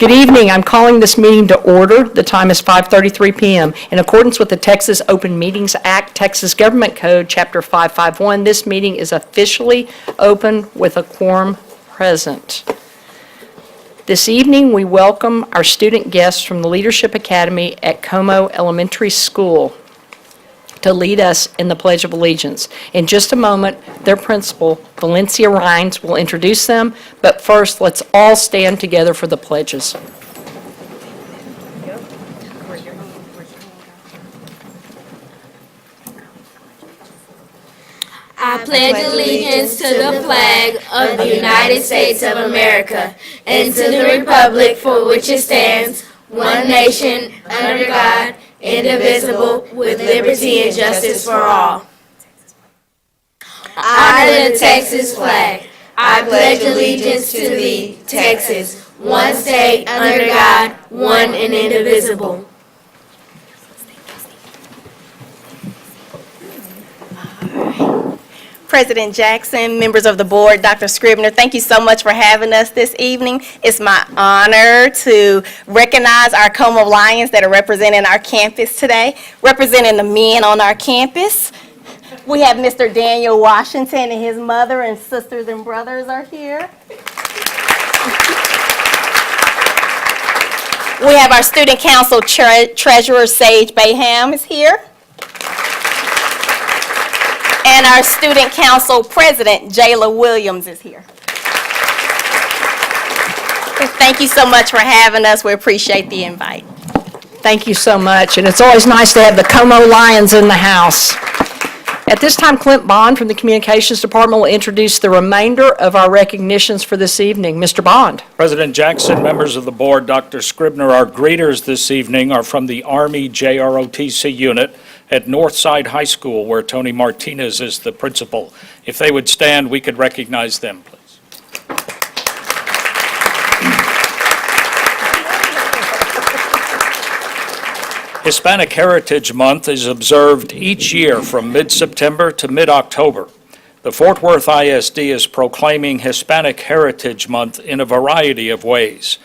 Good evening. I'm calling this meeting to order. The time is 5:33 p.m. In accordance with the Texas Open Meetings Act, Texas Government Code, Chapter 551, this meeting is officially open with a quorum present. This evening, we welcome our student guests from the Leadership Academy at Como Elementary School to lead us in the Pledge of Allegiance. In just a moment, their principal, Valencia Rines, will introduce them, but first, let's all stand together for the pledges. I pledge allegiance to the flag of the United States of America and to the republic for which it stands, one nation, under God, indivisible, with liberty and justice for all. Honor the Texas flag. I pledge allegiance to thee, Texas, one state, under God, one and indivisible. President Jackson, members of the board, Dr. Scribner, thank you so much for having us this evening. It's my honor to recognize our Como Lions that are representing our campus today, representing the men on our campus. We have Mr. Daniel Washington and his mother and sisters and brothers are here. We have our Student Council Treasurer, Sage Bayham, is here. And our Student Council President, Jayla Williams, is here. Thank you so much for having us. We appreciate the invite. Thank you so much, and it's always nice to have the Como Lions in the house. At this time, Clint Bond from the Communications Department will introduce the remainder of our recognitions for this evening. Mr. Bond. President Jackson, members of the board, Dr. Scribner, our greeters this evening are from the Army JROTC unit at Northside High School, where Tony Martinez is the principal. If they would stand, we could recognize them, please. Hispanic Heritage Month is observed each year from mid-September to mid-October. The Fort Worth ISD is proclaiming Hispanic Heritage Month in a variety of ways.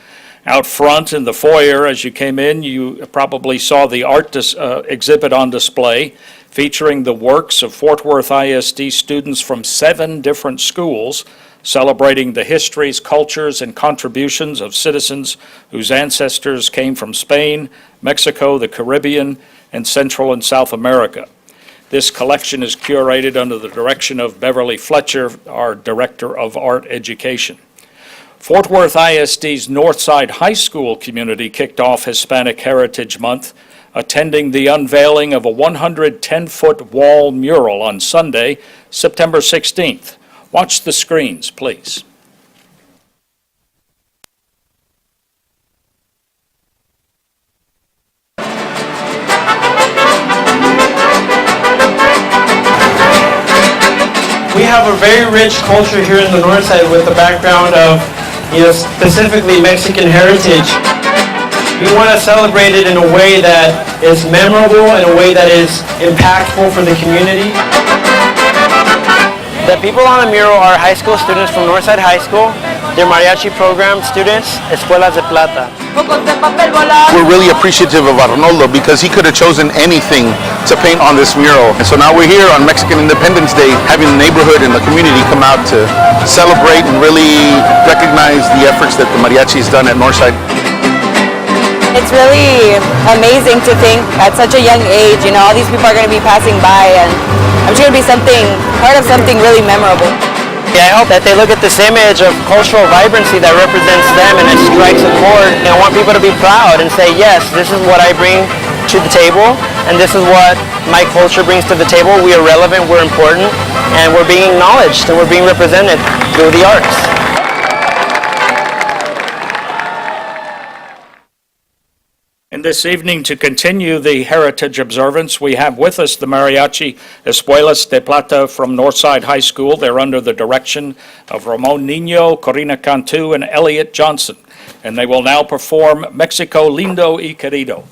Out front in the foyer, as you came in, you probably saw the art exhibit on display featuring the works of Fort Worth ISD students from 7 different schools, celebrating the histories, cultures, and contributions of citizens whose ancestors came from Spain, Mexico, the Caribbean, and Central and South America. This collection is curated under the direction of Beverly Fletcher, our Director of Art Education. Fort Worth ISD's Northside High School community kicked off Hispanic Heritage Month, attending the unveiling of a 110-foot wall mural on Sunday, September 16th. Watch the screens, please. We have a very rich culture here in the North Side with the background of, specifically Mexican heritage. We want to celebrate it in a way that is memorable, in a way that is impactful for the community. The people on the mural are high school students from Northside High School. They're mariachi program students, Escuelas de Plata. We're really appreciative of Arnoldo because he could have chosen anything to paint on this mural. And so now we're here on Mexican Independence Day having the neighborhood and the community come out to celebrate and really recognize the efforts that the mariachi's done at Northside. It's really amazing to think at such a young age, all these people are going to be passing by, and I'm sure it'll be part of something really memorable. Yeah, I hope that they look at this image of cultural vibrancy that represents them and it strikes a chord. And I want people to be proud and say, yes, this is what I bring to the table, and this is what my culture brings to the table. We are relevant, we're important, and we're being acknowledged, and we're being represented through the arts. And this evening, to continue the heritage observance, we have with us the mariachi Escuelas de Plata from Northside High School. They're under the direction of Ramon Nino, Corina Cantu, and Elliot Johnson. And they will now perform Mexico Lindo y Querido.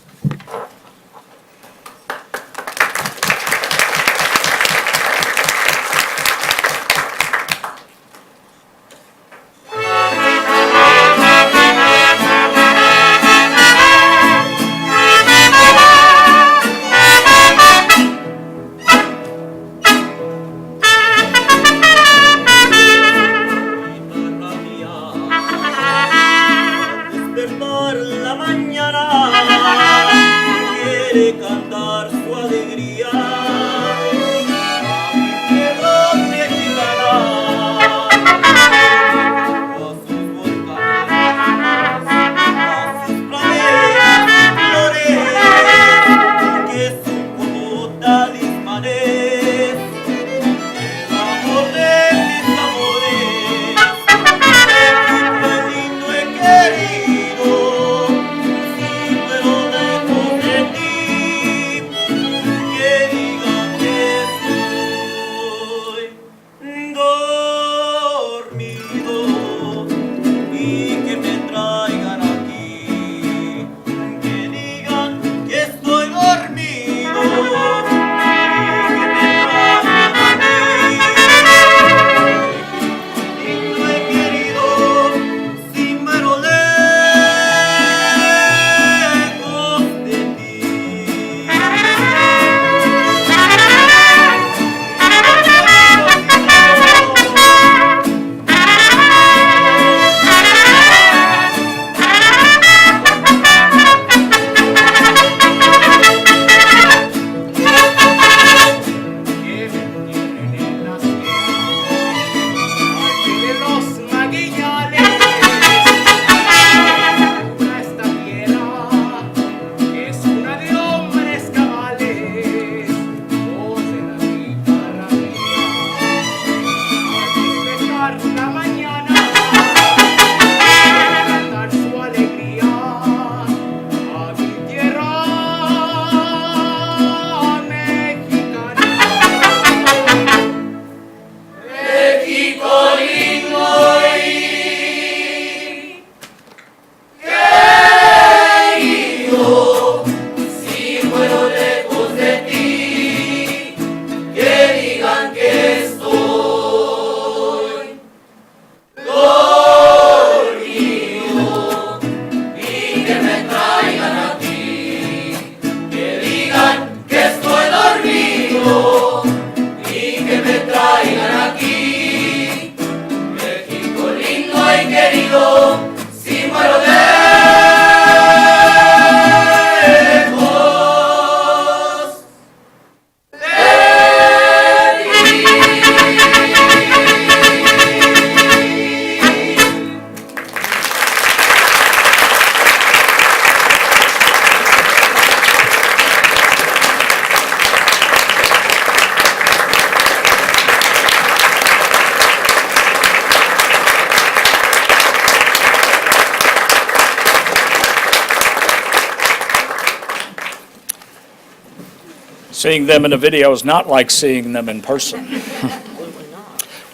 Seeing them in a video is not like seeing them in person.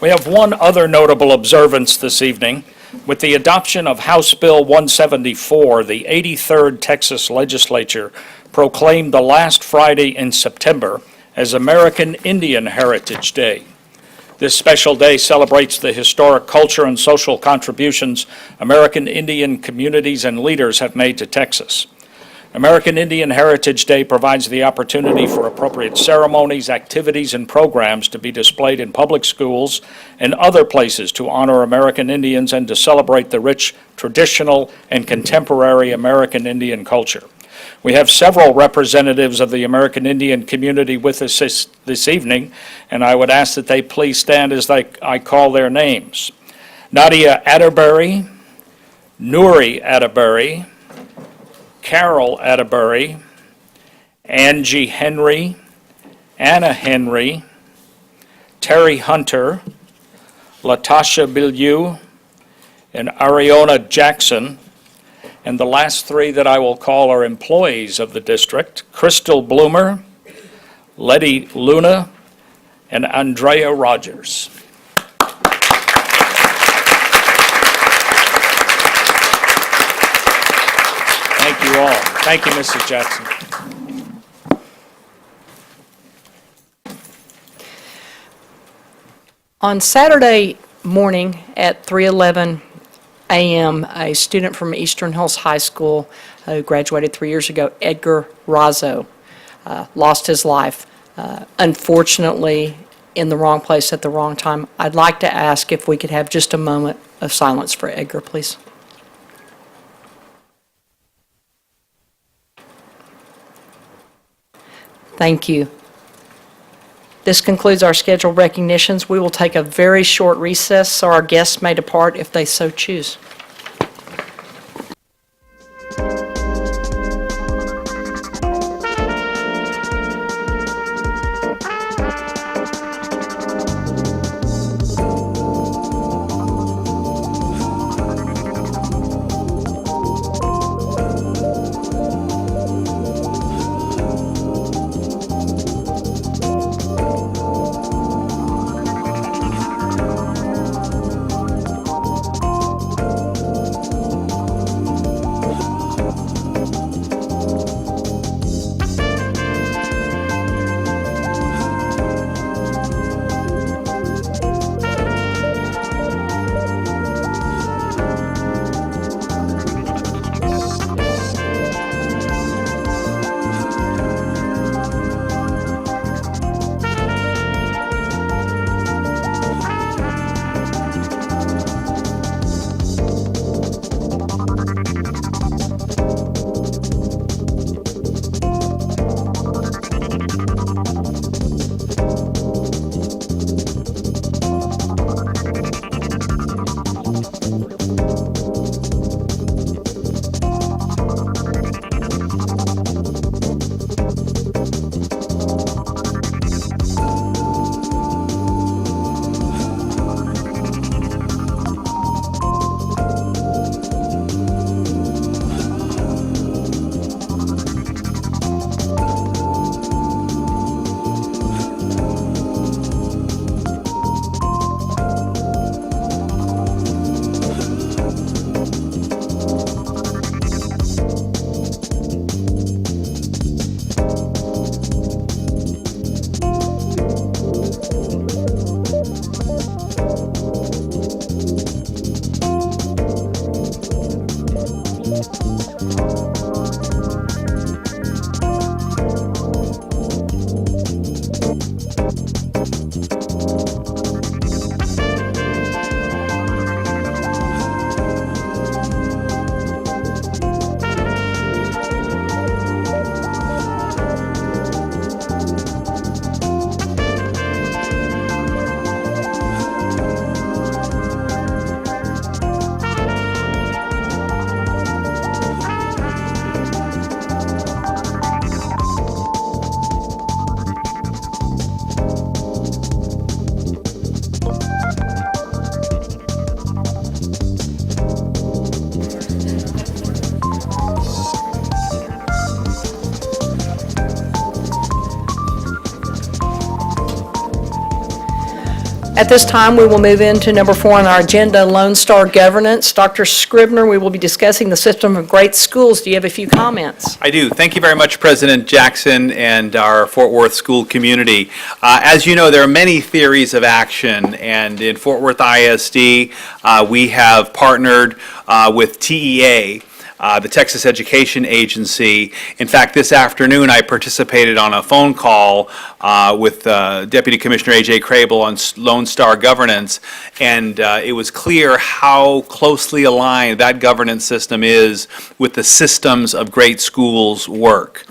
We have one other notable observance this evening. With the adoption of House Bill 174, the 83rd Texas Legislature proclaimed the last Friday in September as American Indian Heritage Day. This special day celebrates the historic culture and social contributions American Indian communities and leaders have made to Texas. American Indian Heritage Day provides the opportunity for appropriate ceremonies, activities, and programs to be displayed in public schools and other places to honor American Indians and to celebrate the rich traditional and contemporary American Indian culture. We have several representatives of the American Indian community with us this evening, and I would ask that they please stand as I call their names. Nadia Atterbury, Nuri Atterbury, Carol Atterbury, Angie Henry, Anna Henry, Terry Hunter, Latasha Bilyeu, and Ariona Jackson. And the last three that I will call are employees of the district: Crystal Bloomer, Letty Luna, and Andrea Rogers. Thank you all. Thank you, Mrs. Jackson. On Saturday morning at 3:11 a.m., a student from Eastern Hills High School who graduated 3 years ago, Edgar Razzo, lost his life, unfortunately in the wrong place at the wrong time. I'd like to ask if we could have just a moment of silence for Edgar, please. Thank you. This concludes our scheduled recognitions. We will take a very short recess so our guests may depart if they so choose. At this time, we will move into number 4 on our agenda, Lone Star Governance. Dr. Scribner, we will be discussing the system of great schools. Do you have a few comments? I do. Thank you very much, President Jackson and our Fort Worth school community. As you know, there are many theories of action, and in Fort Worth ISD, we have partnered with TEA, the Texas Education Agency. In fact, this afternoon I participated on a phone call with Deputy Commissioner A.J. Crable on Lone Star Governance, and it was clear how closely aligned that governance system is with the systems of great schools work.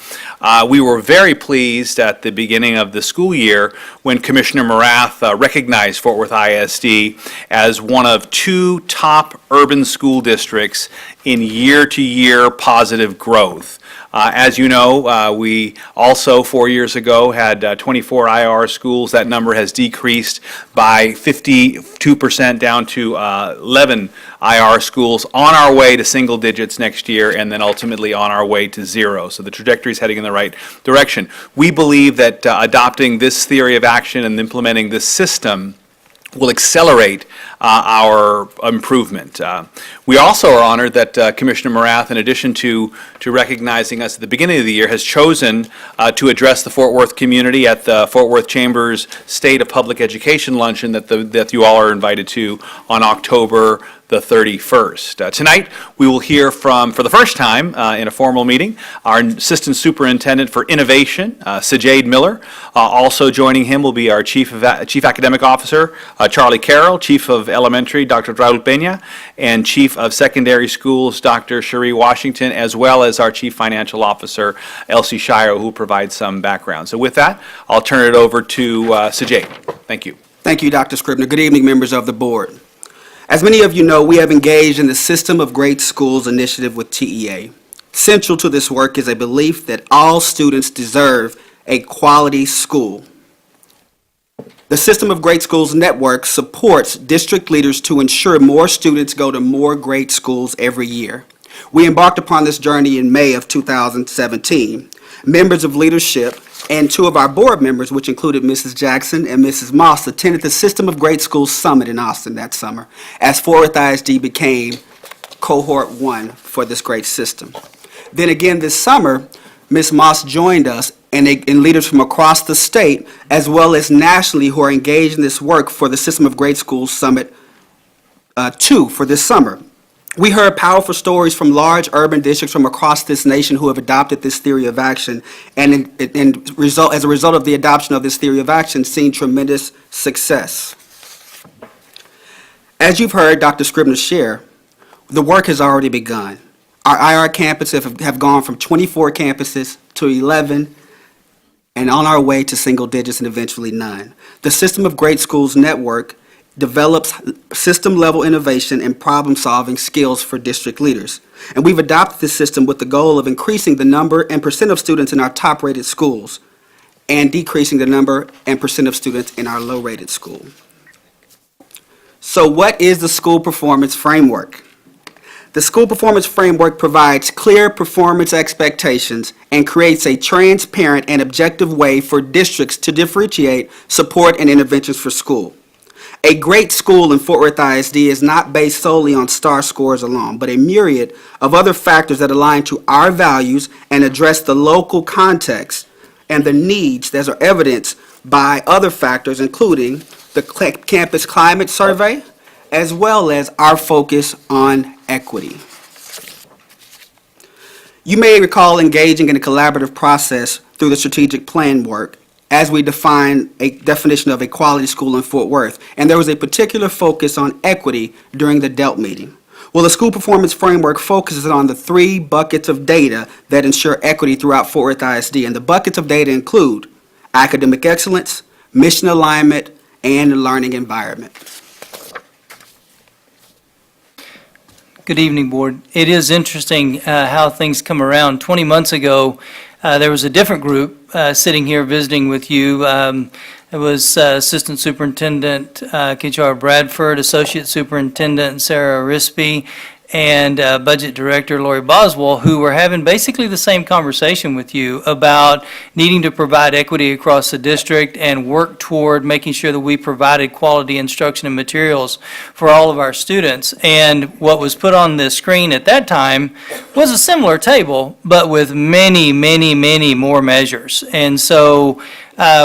We were very pleased at the beginning of the school year when Commissioner Morath recognized Fort Worth ISD as one of 2 top urban school districts in year-to-year positive growth. As you know, we also 4 years ago had 24 IR schools. That number has decreased by 52% down to 11 IR schools, on our way to single digits next year, and then ultimately on our way to 0. So the trajectory is heading in the right direction. We believe that adopting this theory of action and implementing this system will accelerate our improvement. We also are honored that Commissioner Morath, in addition to recognizing us at the beginning of the year, has chosen to address the Fort Worth community at the Fort Worth Chamber's State of Public Education Luncheon that you all are invited to on October the 31st. Tonight, we will hear from, for the first time in a formal meeting, our Assistant Superintendent for Innovation, Sajade Miller. Also joining him will be our Chief Academic Officer, Charlie Carroll, Chief of Elementary, Dr. Raul Peña, and Chief of Secondary Schools, Dr. Cherie Washington, as well as our Chief Financial Officer, Elsie Shiro, who will provide some background. So with that, I'll turn it over to Sajade. Thank you. Thank you, Dr. Scribner. Good evening, members of the board. As many of you know, we have engaged in the System of Great Schools initiative with TEA. Central to this work is a belief that all students deserve a quality school. The System of Great Schools network supports district leaders to ensure more students go to more great schools every year. We embarked upon this journey in May of 2017. Members of leadership and 2 of our board members, which included Mrs. Jackson and Mrs. Moss, attended the System of Great Schools Summit in Austin that summer, as Fort Worth ISD became cohort 1 for this great system. Then again this summer, Ms. Moss joined us and leaders from across the state, as well as nationally, who are engaged in this work for the System of Great Schools Summit 2 for this summer. We heard powerful stories from large urban districts from across this nation who have adopted this theory of action, and as a result of the adoption of this theory of action, seen tremendous success. As you've heard Dr. Scribner share, the work has already begun. Our IR campuses have gone from 24 campuses to 11, and on our way to single digits and eventually none. The System of Great Schools network develops system-level innovation and problem-solving skills for district leaders. And we've adopted this system with the goal of increasing the number and percent of students in our top-rated schools and decreasing the number and percent of students in our low-rated school. So what is the school performance framework? The school performance framework provides clear performance expectations and creates a transparent and objective way for districts to differentiate support and interventions for school. A great school in Fort Worth ISD is not based solely on STAR scores alone, but a myriad of other factors that align to our values and address the local context and the needs that are evidenced by other factors, including the campus climate survey, as well as our focus on equity. You may recall engaging in a collaborative process through the strategic plan work as we define a definition of a quality school in Fort Worth, and there was a particular focus on equity during the DELT meeting. Well, the school performance framework focuses on the 3 buckets of data that ensure equity throughout Fort Worth ISD, and the buckets of data include academic excellence, mission alignment, and learning environment. Good evening, Board. It is interesting how things come around. 20 months ago, there was a different group sitting here visiting with you. It was Assistant Superintendent K.J.R. Bradford, Associate Superintendent Sarah Rispey, and Budget Director Lori Boswell, who were having basically the same conversation with you about needing to provide equity across the district and work toward making sure that we provided quality instruction and materials for all of our students. And what was put on the screen at that time was a similar table, but with many, many, many more measures. And so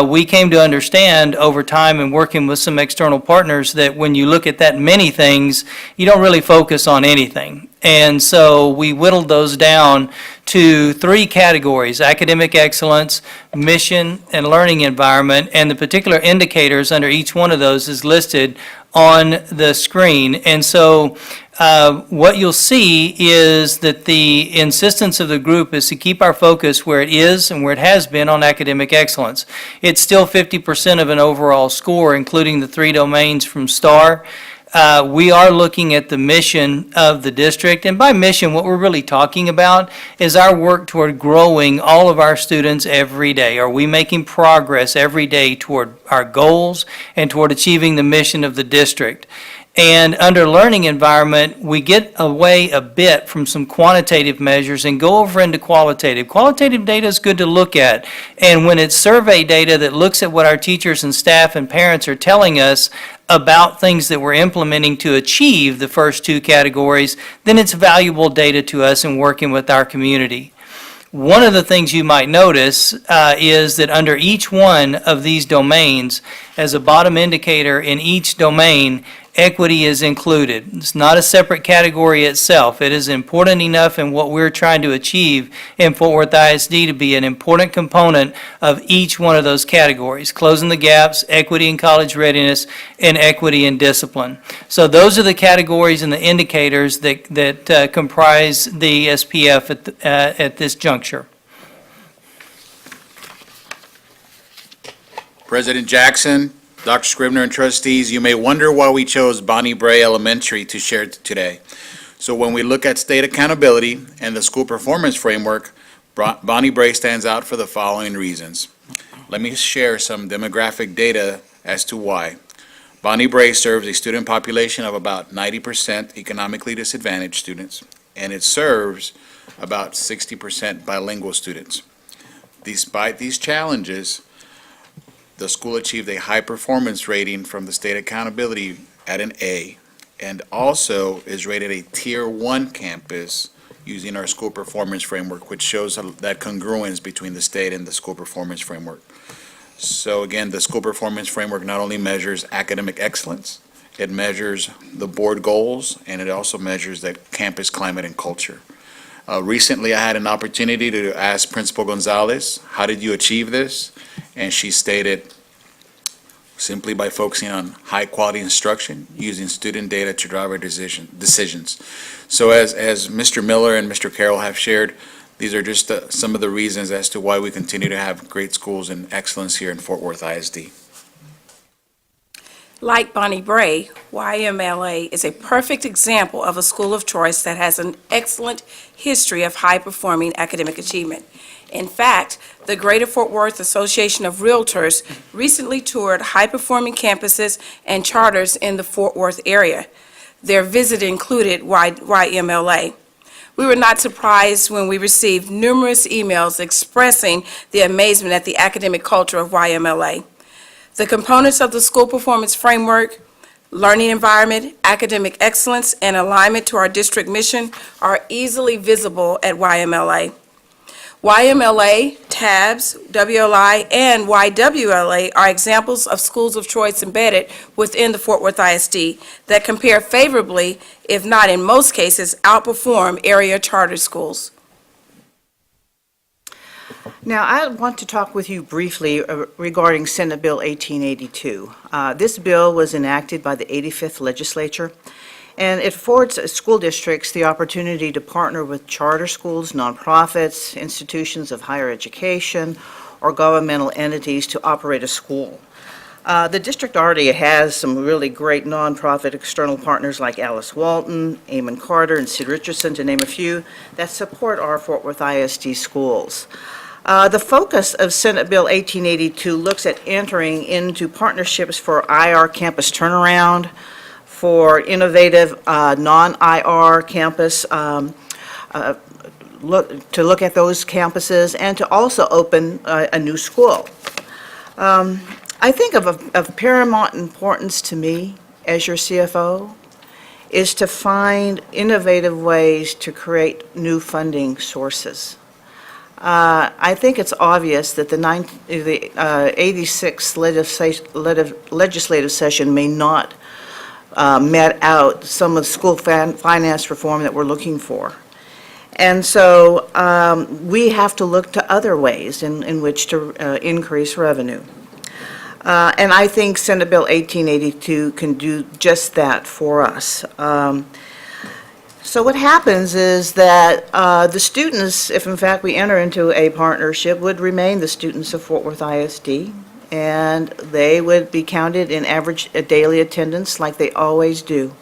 we came to understand over time and working with some external partners that when you look at that many things, you don't really focus on anything. And so we whittled those down to 3 categories: academic excellence, mission, and learning environment, and the particular indicators under each one of those is listed on the screen. And so what you'll see is that the insistence of the group is to keep our focus where it is and where it has been on academic excellence. It's still 50% of an overall score, including the 3 domains from STAR. We are looking at the mission of the district, and by mission, what we're really talking about is our work toward growing all of our students every day. Are we making progress every day toward our goals and toward achieving the mission of the district? And under learning environment, we get away a bit from some quantitative measures and go over into qualitative. Qualitative data is good to look at. And when it's survey data that looks at what our teachers and staff and parents are telling us about things that we're implementing to achieve the first 2 categories, then it's valuable data to us in working with our community. One of the things you might notice is that under each one of these domains, as a bottom indicator in each domain, equity is included. It's not a separate category itself. It is important enough in what we're trying to achieve in Fort Worth ISD to be an important component of each one of those categories: closing the gaps, equity in college readiness, and equity in discipline. So those are the categories and the indicators that comprise the SPF at this juncture. President Jackson, Dr. Scribner, and trustees, you may wonder why we chose Bonnie Bray Elementary to share today. So when we look at state accountability and the school performance framework, Bonnie Bray stands out for the following reasons. Let me share some demographic data as to why. Bonnie Bray serves a student population of about 90% economically disadvantaged students, and it serves about 60% bilingual students. Despite these challenges, the school achieved a high performance rating from the state accountability at an A, and also is rated a Tier 1 campus using our school performance framework, which shows that congruence between the state and the school performance framework. So again, the school performance framework not only measures academic excellence, it measures the board goals, and it also measures the campus climate and culture. Recently, I had an opportunity to ask Principal Gonzalez, how did you achieve this? And she stated, simply by focusing on high-quality instruction, using student data to drive our decisions. So as Mr. Miller and Mr. Carroll have shared, these are just some of the reasons as to why we continue to have great schools and excellence here in Fort Worth ISD. Like Bonnie Bray, YMLA is a perfect example of a school of choice that has an excellent history of high-performing academic achievement. In fact, the Greater Fort Worth Association of Realtors recently toured high-performing campuses and charters in the Fort Worth area. Their visit included YMLA. We were not surprised when we received numerous emails expressing the amazement at the academic culture of YMLA. The components of the school performance framework, learning environment, academic excellence, and alignment to our district mission are easily visible at YMLA. YMLA, TABS, WLI, and YWLA are examples of schools of choice embedded within the Fort Worth ISD that compare favorably, if not in most cases, outperform area charter schools. Now, I want to talk with you briefly regarding Senate Bill 1882. This bill was enacted by the 85th Legislature, and it affords school districts the opportunity to partner with charter schools, nonprofits, institutions of higher education, or governmental entities to operate a school. The district already has some really great nonprofit external partners like Alice Walton, Eamon Carter, and Sid Richardson, to name a few, that support our Fort Worth ISD schools. The focus of Senate Bill 1882 looks at entering into partnerships for IR campus turnaround, for innovative non-IR campus, to look at those campuses and to also open a new school. I think of paramount importance to me as your CFO is to find innovative ways to create new funding sources. I think it's obvious that the 86th legislative session may not met out some of the school finance reform that we're looking for. And so we have to look to other ways in which to increase revenue. And I think Senate Bill 1882 can do just that for us. So what happens is that the students, if in fact we enter into a partnership, would remain the students of Fort Worth ISD, and they would be counted in average daily attendance like they always do.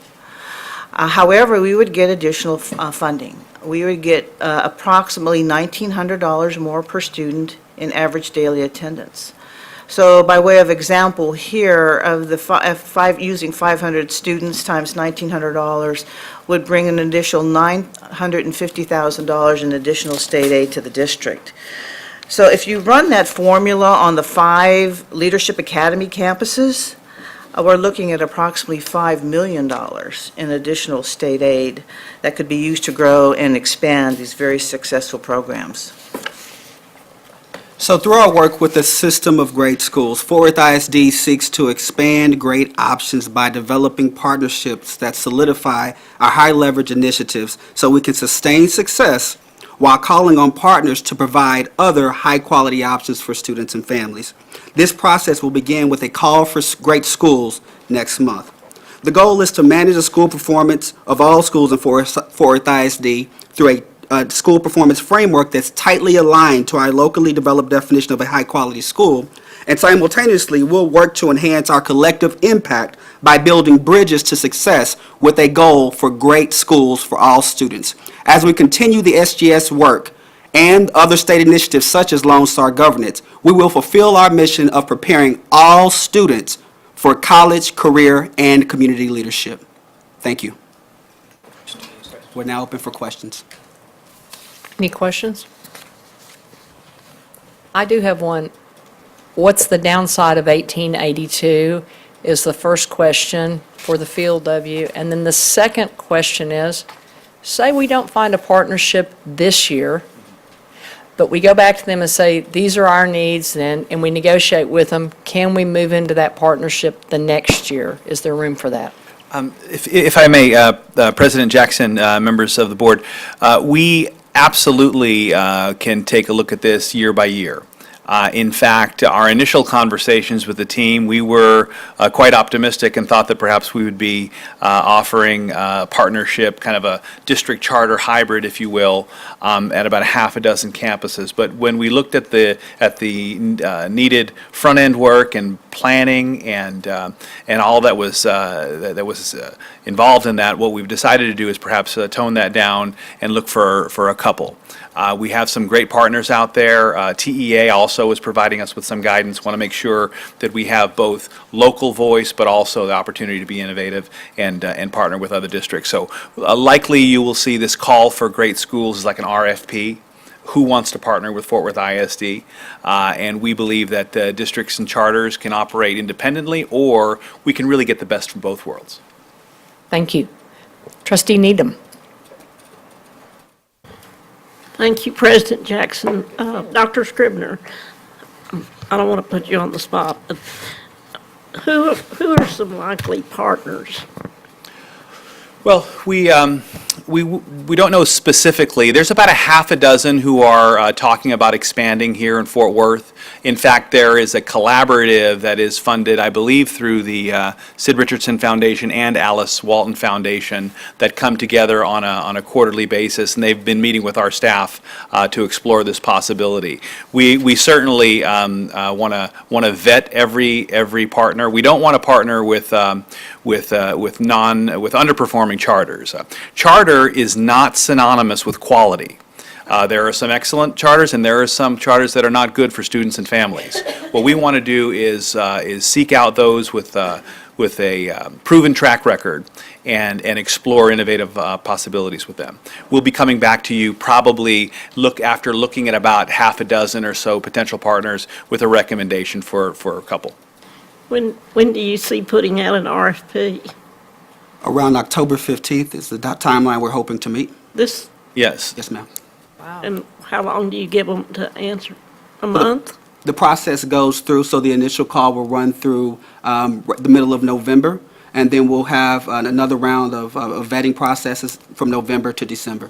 However, we would get additional funding. We would get approximately $1,900 more per student in average daily attendance. So by way of example here, of the using 500 students times $1,900 would bring an additional $950,000 in additional state aid to the district. So if you run that formula on the 5 Leadership Academy campuses, we're looking at approximately $5 million in additional state aid that could be used to grow and expand these very successful programs. So through our work with the system of great schools, Fort Worth ISD seeks to expand great options by developing partnerships that solidify our high leverage initiatives so we can sustain success while calling on partners to provide other high-quality options for students and families. This process will begin with a call for great schools next month. The goal is to manage the school performance of all schools in Fort Worth ISD through a school performance framework that's tightly aligned to our locally developed definition of a high-quality school, and simultaneously we'll work to enhance our collective impact by building bridges to success with a goal for great schools for all students. As we continue the SGS work and other state initiatives such as Lone Star Governance, we will fulfill our mission of preparing all students for college, career, and community leadership. Thank you. We're now open for questions. Any questions? I do have one. What's the downside of 1882 is the first question for the field of you. And then the second question is, say we don't find a partnership this year, but we go back to them and say, these are our needs then, and we negotiate with them, can we move into that partnership the next year? Is there room for that? If I may, President Jackson, members of the board, we absolutely can take a look at this year by year. In fact, our initial conversations with the team, we were quite optimistic and thought that perhaps we would be offering a partnership, kind of a district charter hybrid, if you will, at about a half a dozen campuses. But when we looked at the needed front end work and planning and all that was involved in that, what we've decided to do is perhaps tone that down and look for a couple. We have some great partners out there. TEA also is providing us with some guidance. Want to make sure that we have both local voice, but also the opportunity to be innovative and partner with other districts. So likely you will see this call for great schools as like an RFP. Who wants to partner with Fort Worth ISD? And we believe that districts and charters can operate independently, or we can really get the best from both worlds. Thank you. Trustee Needham. Thank you, President Jackson. Dr. Scribner, I don't want to put you on the spot, but who are some likely partners? Well, we don't know specifically. There's about a half a dozen who are talking about expanding here in Fort Worth. In fact, there is a collaborative that is funded, I believe, through the Sid Richardson Foundation and Alice Walton Foundation that come together on a quarterly basis, and they've been meeting with our staff to explore this possibility. We certainly want to vet every partner. We don't want to partner with underperforming charters. Charter is not synonymous with quality. There are some excellent charters, and there are some charters that are not good for students and families. What we want to do is seek out those with a proven track record and explore innovative possibilities with them. We'll be coming back to you probably after looking at about half a dozen or so potential partners with a recommendation for a couple. When do you see putting out an RFP? Around October 15th is the timeline we're hoping to meet. This, Yes. Yes, ma'am. and how long do you give them to answer? A month? The process goes through, so the initial call will run through the middle of November, and then we'll have another round of vetting processes from November to December.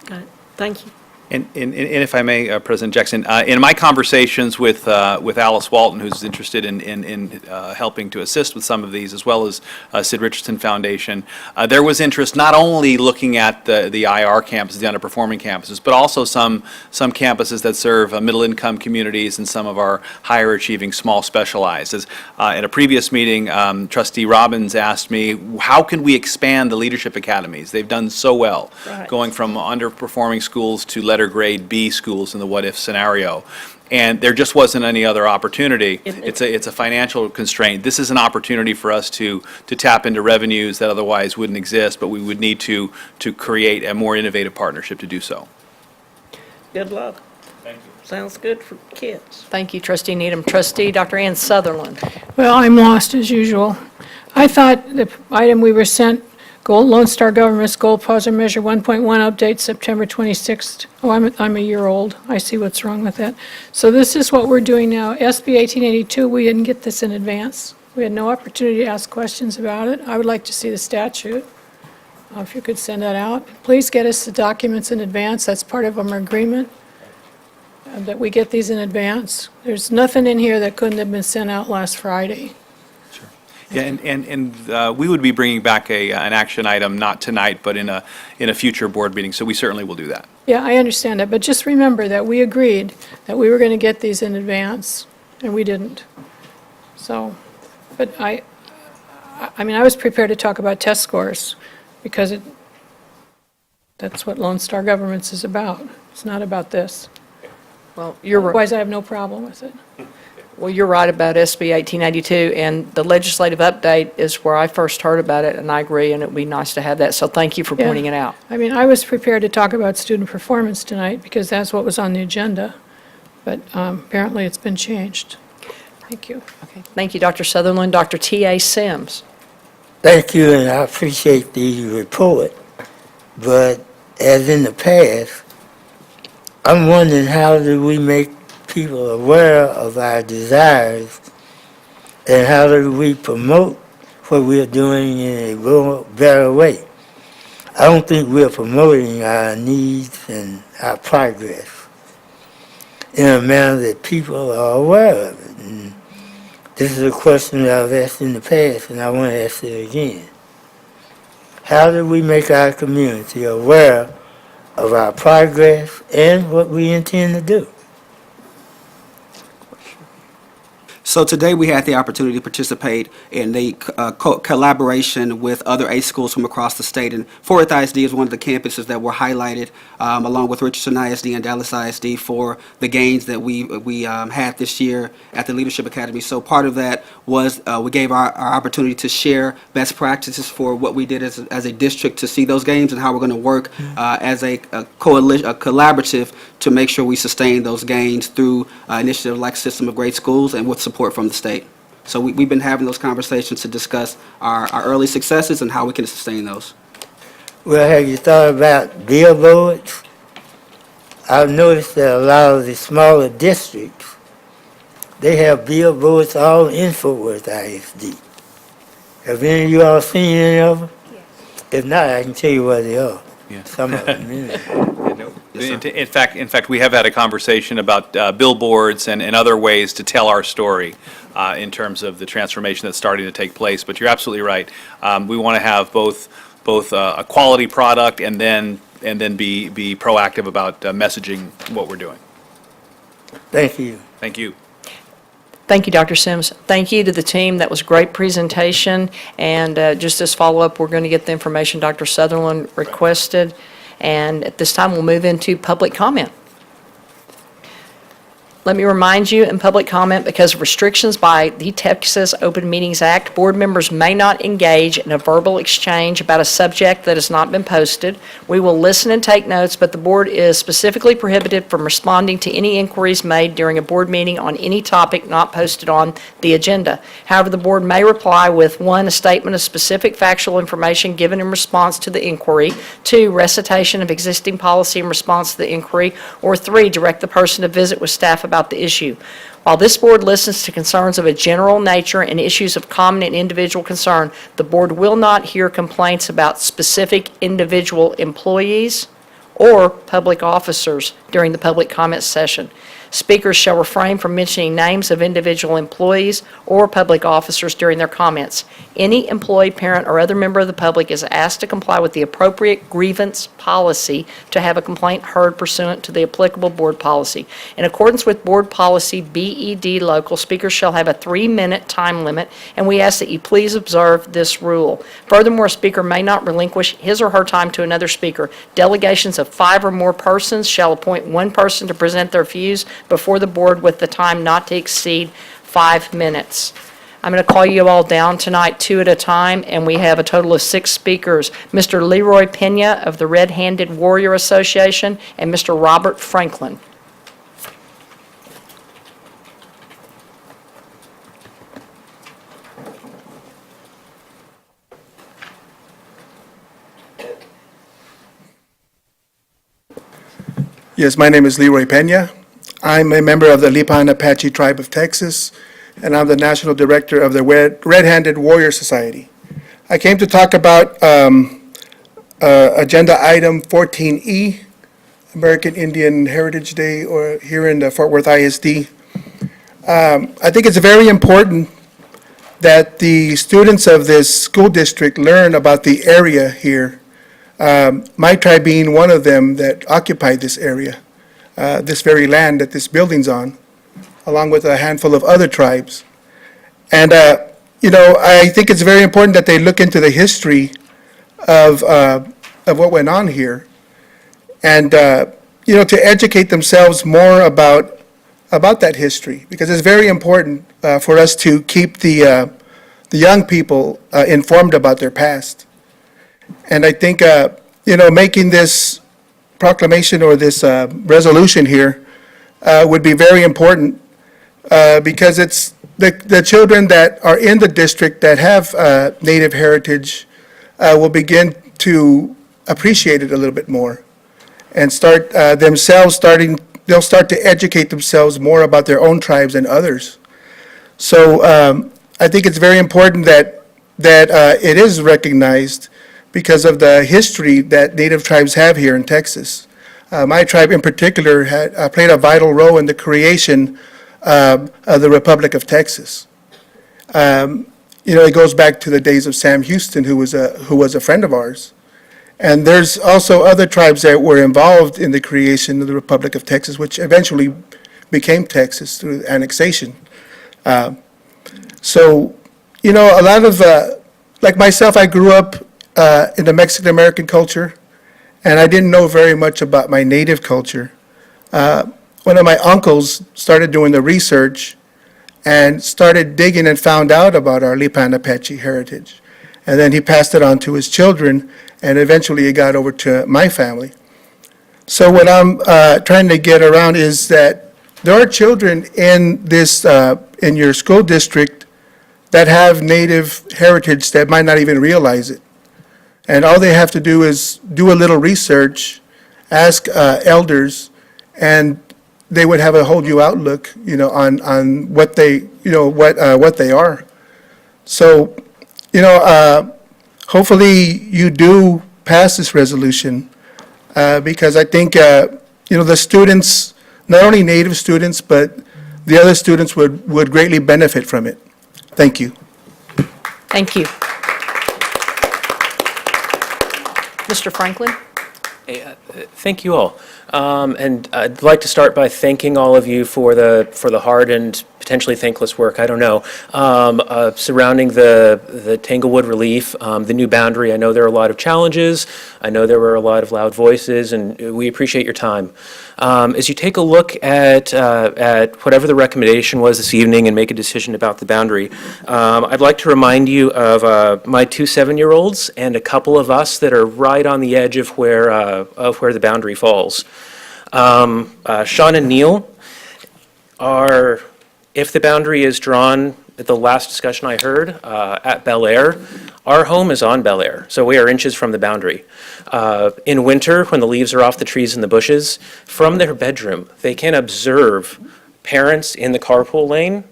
Got it. Thank you. And if I may, President Jackson, in my conversations with Alice Walton, who's interested in helping to assist with some of these, as well as Sid Richardson Foundation, there was interest not only looking at the IR campuses, the underperforming campuses, but also some campuses that serve middle-income communities and some of our higher-achieving small specialized. As at a previous meeting, Trustee Robbins asked me, how can we expand the leadership academies? They've done so well, Right. going from underperforming schools to letter grade B schools in the what-if scenario. And there just wasn't any other opportunity. It's a financial constraint. This is an opportunity for us to tap into revenues that otherwise wouldn't exist, but we would need to create a more innovative partnership to do so. Good luck. Thank you. Sounds good for kids. Thank you, Trustee Needham. Trustee Dr. Ann Sutherland. Well, I'm lost as usual. I thought the item we were sent, Lone Star Government's Goal Positive Measure 1.1 update, September 26th. Oh, I'm a year old. I see what's wrong with that. So this is what we're doing now. SB 1882, we didn't get this in advance. We had no opportunity to ask questions about it. I would like to see the statute. If you could send that out. Please get us the documents in advance. That's part of our agreement, that we get these in advance. There's nothing in here that couldn't have been sent out last Friday. Yeah, and we would be bringing back an action item, not tonight, but in a future board meeting, so we certainly will do that. Yeah, I understand that, but just remember that we agreed that we were going to get these in advance, and we didn't. So, but I mean, I was prepared to talk about test scores, because that's what Lone Star Governments is about. It's not about this. Well, you're right. Otherwise, I have no problem with it. Well, you're right about SB 1882, and the legislative update is where I first heard about it, and I agree, and it would be nice to have that, so thank you for Yeah. pointing it out. I mean, I was prepared to talk about student performance tonight, because that's what was on the agenda, but apparently it's been changed. Thank you. Okay. Thank you, Dr. Sutherland. Dr. T.A. Sims. Thank you, and I appreciate the report. But as in the past, I'm wondering, how do we make people aware of our desires, and how do we promote what we're doing in a better way? I don't think we're promoting our needs and our progress in a manner that people are aware of it. And this is a question that I've asked in the past, and I want to ask it again. How do we make our community aware of our progress and what we intend to do? So today we had the opportunity to participate in the collaboration with other ACE schools from across the state. And Fort Worth ISD is one of the campuses that were highlighted, along with Richardson ISD and Dallas ISD, for the gains that we had this year at the Leadership Academy. So part of that was we gave our opportunity to share best practices for what we did as a district to see those gains, and how we're going to work as a collaborative to make sure we sustain those gains through initiatives like System of Great Schools and with support from the state. So we've been having those conversations to discuss our early successes and how we can sustain those. Well, have you thought about billboards? I've noticed that a lot of the smaller districts, they have billboards all in Fort Worth ISD. Have any of you all seen any of them? Yes. If not, I can tell you where they are. Yeah. Some of them, In fact, we have had a conversation about billboards and other ways to tell our story in terms of the transformation that's starting to take place. But you're absolutely right. We want to have both a quality product and then be proactive about messaging what we're doing. Thank you. Thank you. Thank you, Dr. Sims. Thank you to the team. That was a great presentation. And just as follow-up, we're going to get the information Dr. Sutherland requested. And at this time, we'll move into public comment. Let me remind you, in public comment, because of restrictions by the Texas Open Meetings Act, board members may not engage in a verbal exchange about a subject that has not been posted. We will listen and take notes, but the board is specifically prohibited from responding to any inquiries made during a board meeting on any topic not posted on the agenda. However, the board may reply with, 1, a statement of specific factual information given in response to the inquiry, 2, recitation of existing policy in response to the inquiry, or 3, direct the person to visit with staff about the issue. While this board listens to concerns of a general nature and issues of common and individual concern, the board will not hear complaints about specific individual employees or public officers during the public comment session. Speakers shall refrain from mentioning names of individual employees or public officers during their comments. Any employee, parent, or other member of the public is asked to comply with the appropriate grievance policy to have a complaint heard pursuant to the applicable board policy. In accordance with board policy BED local, speakers shall have a 3-minute time limit, and we ask that you please observe this rule. Furthermore, a speaker may not relinquish his or her time to another speaker. Delegations of 5 or more persons shall appoint one person to present their views before the board with the time not to exceed 5 minutes. I'm going to call you all down tonight 2 at a time, and we have a total of 6 speakers. Mr. Leroy Pena of the Red-Handed Warrior Association and Mr. Robert Franklin. Yes, my name is Leroy Pena. I'm a member of the Lipan Apache Tribe of Texas, and I'm the National Director of the Red-Handed Warrior Society. I came to talk about Agenda Item 14E, American Indian Heritage Day, or here in the Fort Worth ISD. I think it's very important that the students of this school district learn about the area here, my tribe being one of them that occupied this area. This very land that this building's on, along with a handful of other tribes. And, I think it's very important that they look into the history of what went on here. And, to educate themselves more about that history, because it's very important for us to keep the young people informed about their past. And I think, making this proclamation or this resolution here would be very important because it's the children that are in the district that have Native heritage will begin to appreciate it a little bit more and start they'll start to educate themselves more about their own tribes and others. So I think it's very important that it is recognized because of the history that Native tribes have here in Texas. My tribe in particular played a vital role in the creation of the Republic of Texas. It goes back to the days of Sam Houston, who was a friend of ours. And there's also other tribes that were involved in the creation of the Republic of Texas, which eventually became Texas through annexation. So, a lot of, like myself, I grew up in the Mexican-American culture, and I didn't know very much about my native culture. One of my uncles started doing the research and started digging and found out about our Lipan Apache heritage. And then he passed it on to his children, and eventually it got over to my family. So what I'm trying to get around is that there are children in this, in your school district that have Native heritage that might not even realize it. And all they have to do is do a little research, ask elders, and they would have a whole new outlook, on what they, what they are. So, hopefully you do pass this resolution because I think, the students, not only Native students, but the other students would greatly benefit from it. Thank you. Thank you. Mr. Franklin? Thank you all. And I'd like to start by thanking all of you for the hard and potentially thankless work, I don't know, surrounding the Tanglewood relief, the new boundary. I know there are a lot of challenges. I know there were a lot of loud voices, and we appreciate your time. As you take a look at whatever the recommendation was this evening and make a decision about the boundary, I'd like to remind you of my 2 7-year-olds and a couple of us that are right on the edge of where the boundary falls. Sean and Neil are, if the boundary is drawn, at the last discussion I heard, at Bel Air, our home is on Bel Air, so we are inches from the boundary. In winter, when the leaves are off the trees and the bushes, from their bedroom, they can observe parents in the carpool lane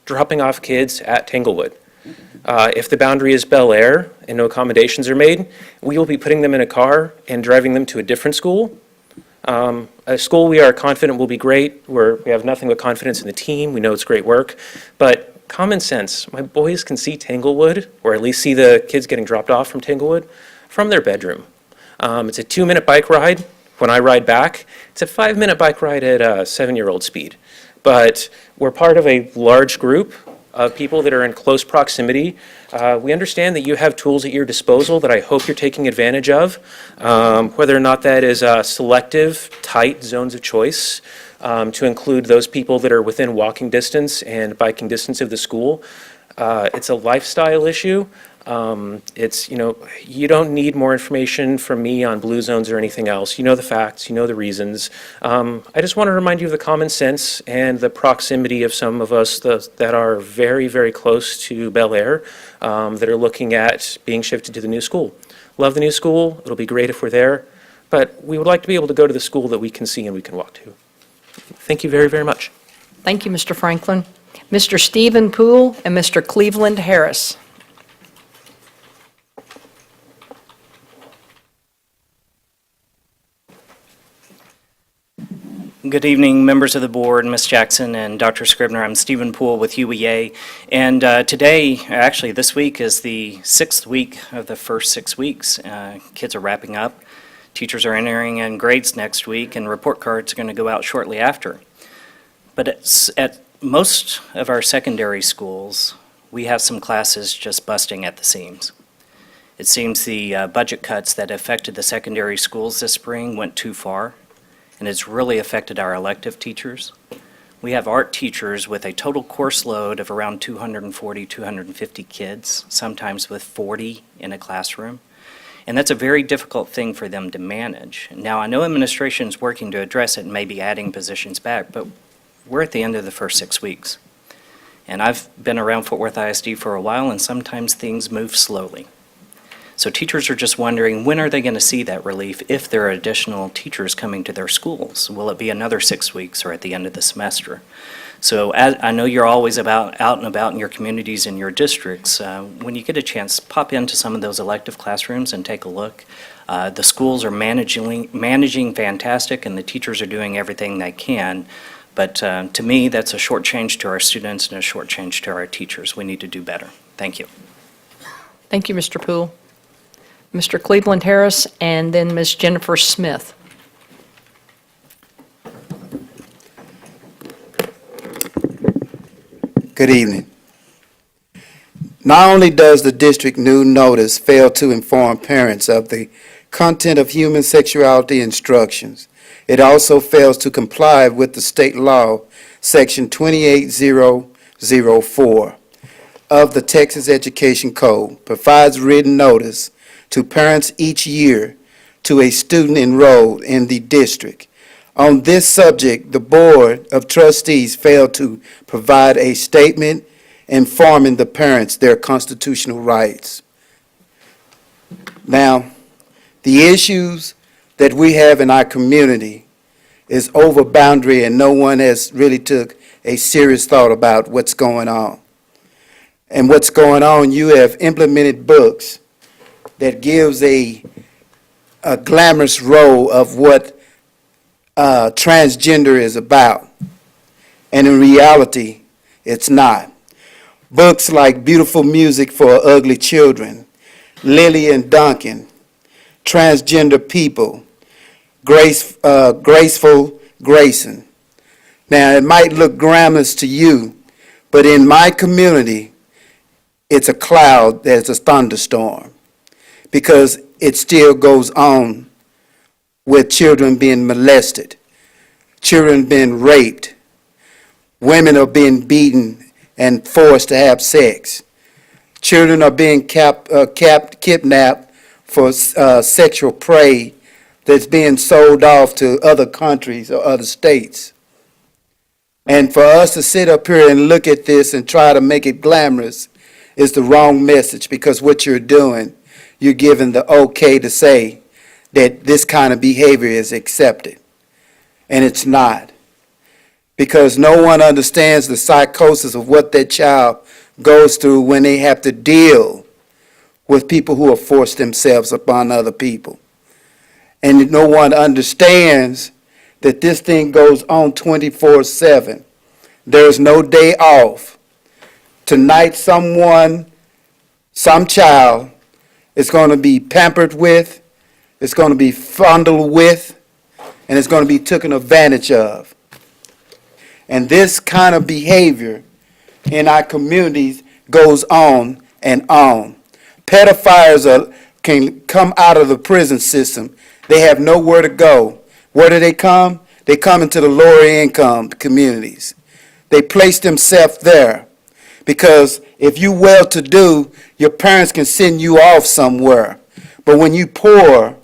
dropping off kids at Tanglewood. If the boundary is Bel Air and no accommodations are made, we will be putting them in a car and driving them to a different school. A school we are confident will be great. We have nothing but confidence in the team. We know it's great work. But common sense, my boys can see Tanglewood, or at least see the kids getting dropped off from Tanglewood, from their bedroom. It's a 2-minute bike ride. When I ride back, it's a 5-minute bike ride at 7-year-old speed. But we're part of a large group of people that are in close proximity. We understand that you have tools at your disposal that I hope you're taking advantage of, whether or not that is selective, tight zones of choice, to include those people that are within walking distance and biking distance of the school. It's a lifestyle issue. You don't need more information from me on blue zones or anything else. You know the facts, you know the reasons. I just want to remind you of the common sense and the proximity of some of us that are very, very close to Bel Air, that are looking at being shifted to the new school. Love the new school. It'll be great if we're there, but we would like to be able to go to the school that we can see and we can walk to. Thank you very, very much. Thank you, Mr. Franklin. Mr. Stephen Poole and Mr. Cleveland Harris. Good evening, members of the board, Ms. Jackson and Dr. Scribner. I'm Stephen Poole with UEA, and today, actually this week, is the 6th week of the first 6 weeks. Kids are wrapping up. Teachers are entering in grades next week, and report cards are going to go out shortly after. But at most of our secondary schools, we have some classes just busting at the seams. It seems the budget cuts that affected the secondary schools this spring went too far, and it's really affected our elective teachers. We have art teachers with a total course load of around 240, 250 kids, sometimes with 40 in a classroom. And that's a very difficult thing for them to manage. Now, I know administration is working to address it and maybe adding positions back, but we're at the end of the first 6 weeks. And I've been around Fort Worth ISD for a while, and sometimes things move slowly. So teachers are just wondering, when are they going to see that relief if there are additional teachers coming to their schools? Will it be another 6 weeks or at the end of the semester? So I know you're always out and about in your communities and your districts. When you get a chance, pop into some of those elective classrooms and take a look. The schools are managing fantastic, and the teachers are doing everything they can. But to me, that's a short change to our students and a short change to our teachers. We need to do better. Thank you. Thank you, Mr. Poole. Mr. Cleveland Harris, and then Ms. Jennifer Smith. Good evening. Not only does the district new notice fail to inform parents of the content of human sexuality instructions, it also fails to comply with the state law, Section 28004 of the Texas Education Code, provides written notice to parents each year to a student enrolled in the district. On this subject, the Board of Trustees failed to provide a statement informing the parents their constitutional rights. Now, the issues that we have in our community is over boundary, and no one has really took a serious thought about what's going on. And what's going on, you have implemented books that gives a glamorous role of what transgender is about. And in reality, it's not. Books like Beautiful Music for Ugly Children, Lily and Duncan, Transgender People, graceful Grayson. Now, it might look glamorous to you, but in my community, it's a cloud that's a thunderstorm because it still goes on with children being molested, children being raped, women are being beaten and forced to have sex, children are being kidnapped for sexual prey that's being sold off to other countries or other states. And for us to sit up here and look at this and try to make it glamorous is the wrong message, because what you're doing, you're giving the okay to say that this kind of behavior is accepted. And it's not. Because no one understands the psychosis of what that child goes through when they have to deal with people who have forced themselves upon other people. And no one understands that this thing goes on 24/7. There's no day off. Tonight, some child is going to be pampered with, it's going to be fondled with, and it's going to be taken advantage of. And this kind of behavior in our communities goes on and on. Pedophiles can come out of the prison system. They have nowhere to go. Where do they come? They come into the lower income communities. They place themselves there because if you well-to-do, your parents can send you off somewhere. But when you poor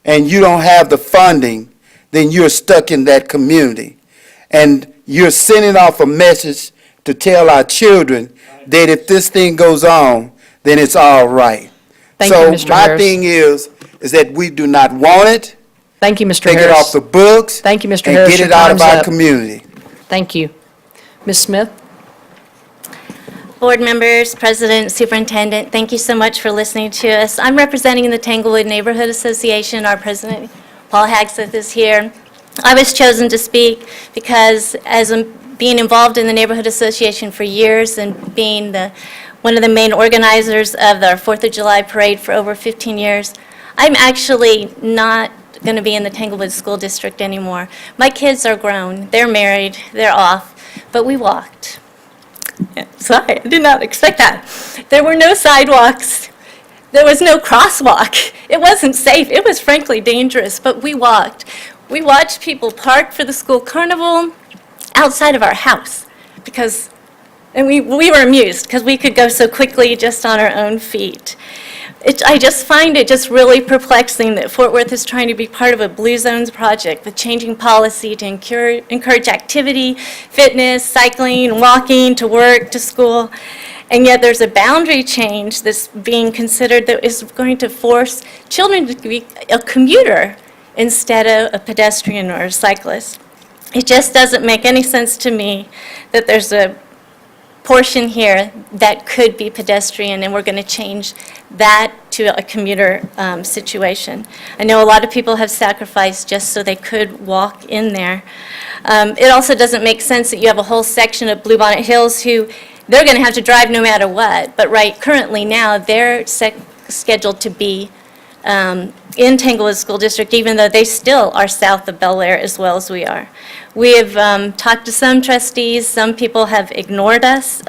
and you don't have the funding, then you're stuck in that community. And you're sending off a message to tell our children that if this thing goes on, then it's all right. Thank you, Mr. So my Harris. thing is that we do not want it. Thank you, Mr. Take Harris. it off the books. Thank you, Mr. And Harris. get Your it out of time's our up. community. Thank you. Ms. Smith? Board members, president, superintendent, thank you so much for listening to us. I'm representing the Tanglewood Neighborhood Association. Our president, Paul Hagseth, is here. I was chosen to speak because as being involved in the Neighborhood Association for years and being one of the main organizers of the 4th of July parade for over 15 years, I'm actually not going to be in the Tanglewood School District anymore. My kids are grown, they're married, they're off, but we walked. Sorry, I did not expect that. There were no sidewalks. There was no crosswalk. It wasn't safe. It was frankly dangerous, but we walked. We watched people park for the school carnival outside of our house and we were amused because we could go so quickly just on our own feet. I just find it just really perplexing that Fort Worth is trying to be part of a Blue Zones project with changing policy to encourage activity, fitness, cycling, walking to work, to school, and yet there's a boundary change that's being considered that is going to force children to be a commuter instead of a pedestrian or a cyclist. It just doesn't make any sense to me that there's a portion here that could be pedestrian, and we're going to change that to a commuter situation. I know a lot of people have sacrificed just so they could walk in there. It also doesn't make sense that you have a whole section of Bluebonnet Hills who they're going to have to drive no matter what, but currently now they're scheduled to be in Tanglewood School District, even though they still are south of Bel Air as well as we are. We have talked to some trustees. Some people have ignored us.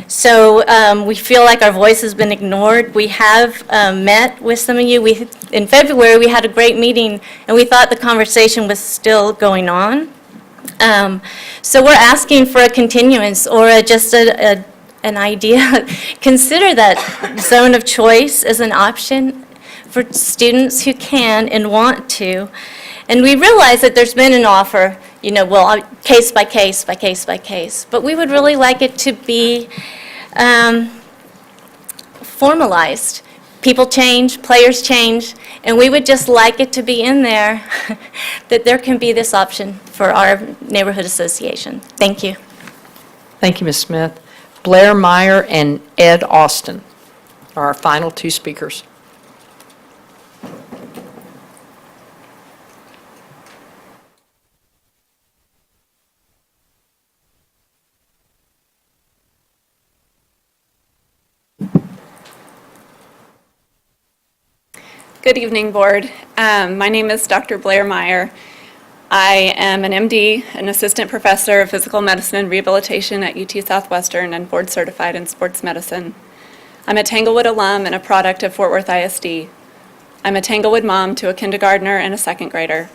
So we feel like our voice has been ignored. We have met with some of you. In February, we had a great meeting, and we thought the conversation was still going on. So we're asking for a continuance or just an idea. Consider that zone of choice as an option for students who can and want to. And we realize that there's been an offer, case by case by case by case. But we would really like it to be formalized. People change, players change, and we would just like it to be in there that there can be this option for our neighborhood association. Thank you. Thank you, Ms. Smith. Blair Meyer and Ed Austin are our final two speakers. Good evening, Board. My name is Dr. Blair Meyer. I am an MD, an assistant professor of physical medicine and rehabilitation at UT Southwestern and board certified in sports medicine. I'm a Tanglewood alum and a product of Fort Worth ISD. I'm a Tanglewood mom to a kindergartner and a second grader.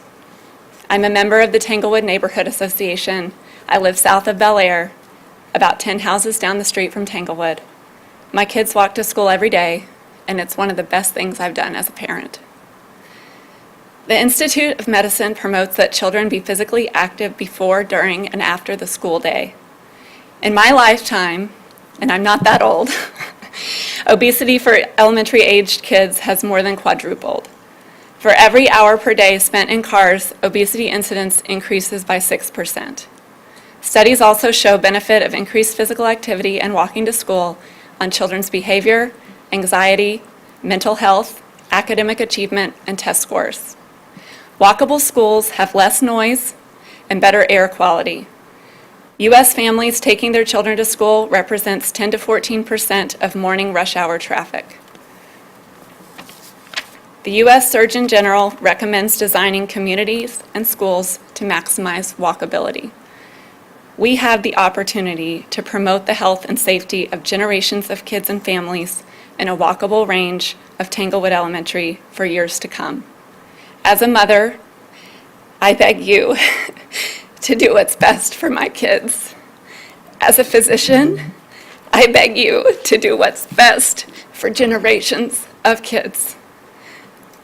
I'm a member of the Tanglewood Neighborhood Association. I live south of Bel Air, about 10 houses down the street from Tanglewood. My kids walk to school every day, and it's one of the best things I've done as a parent. The Institute of Medicine promotes that children be physically active before, during, and after the school day. In my lifetime, and I'm not that old, obesity for elementary-aged kids has more than quadrupled. For every hour per day spent in cars, obesity incidence increases by 6%. Studies also show benefit of increased physical activity and walking to school on children's behavior, anxiety, mental health, academic achievement, and test scores. Walkable schools have less noise and better air quality. U.S. families taking their children to school represents 10 to 14% of morning rush hour traffic. The U.S. Surgeon General recommends designing communities and schools to maximize walkability. We have the opportunity to promote the health and safety of generations of kids and families in a walkable range of Tanglewood Elementary for years to come. As a mother, I beg you to do what's best for my kids. As a physician, I beg you to do what's best for generations of kids.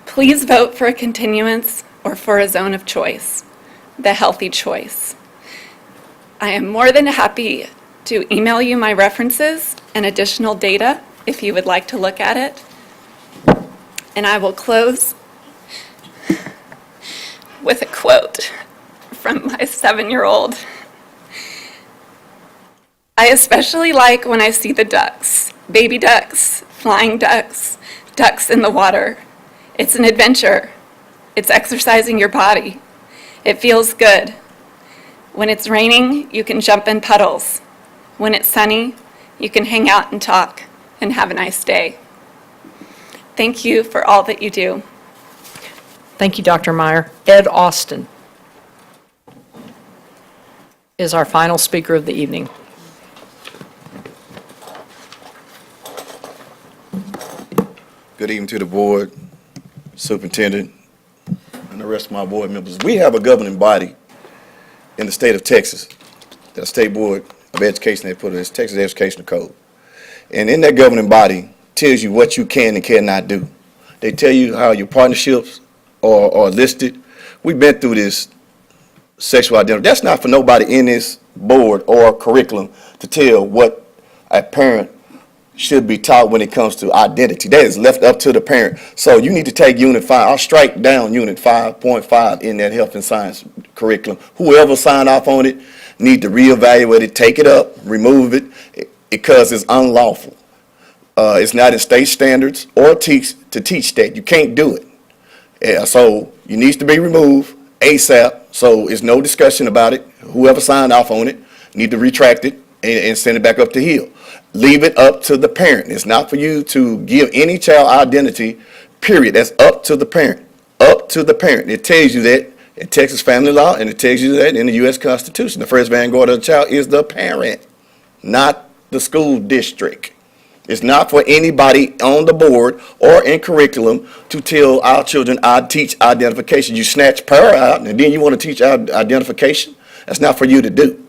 Please vote for a continuance or for a zone of choice, the healthy choice. I am more than happy to email you my references and additional data if you would like to look at it. And I will close with a quote from my 7-year-old. I especially like when I see the ducks, baby ducks, flying ducks, ducks in the water. It's an adventure. It's exercising your body. It feels good. When it's raining, you can jump in puddles. When it's sunny, you can hang out and talk and have a nice day. Thank you for all that you do. Thank you, Dr. Meyer. Ed Austin is our final speaker of the evening. Good evening to the board, superintendent, and the rest of my board members. We have a governing body in the state of Texas, the State Board of Education, they put it as Texas Educational Code. And in that governing body tells you what you can and cannot do. They tell you how your partnerships are listed. We've been through this sexual identity. That's not for nobody in this board or curriculum to tell what a parent should be taught when it comes to identity. That is left up to the parent. So you need to take Unit 5. I'll strike down Unit 5.5 in that health and science curriculum. Whoever signed off on it need to reevaluate it, take it up, remove it, because it's unlawful. It's not in state standards or to teach that. You can't do it. So it needs to be removed ASAP. So there's no discussion about it. Whoever signed off on it need to retract it and send it back up to Hill. Leave it up to the parent. It's not for you to give any child identity, period. That's up to the parent. Up to the parent. It tells you that in Texas family law, and it tells you that in the U.S. Constitution. The first vanguard of the child is the parent, not the school district. It's not for anybody on the board or in curriculum to tell our children, I teach identification. You snatch power out, and then you want to teach identification? That's not for you to do.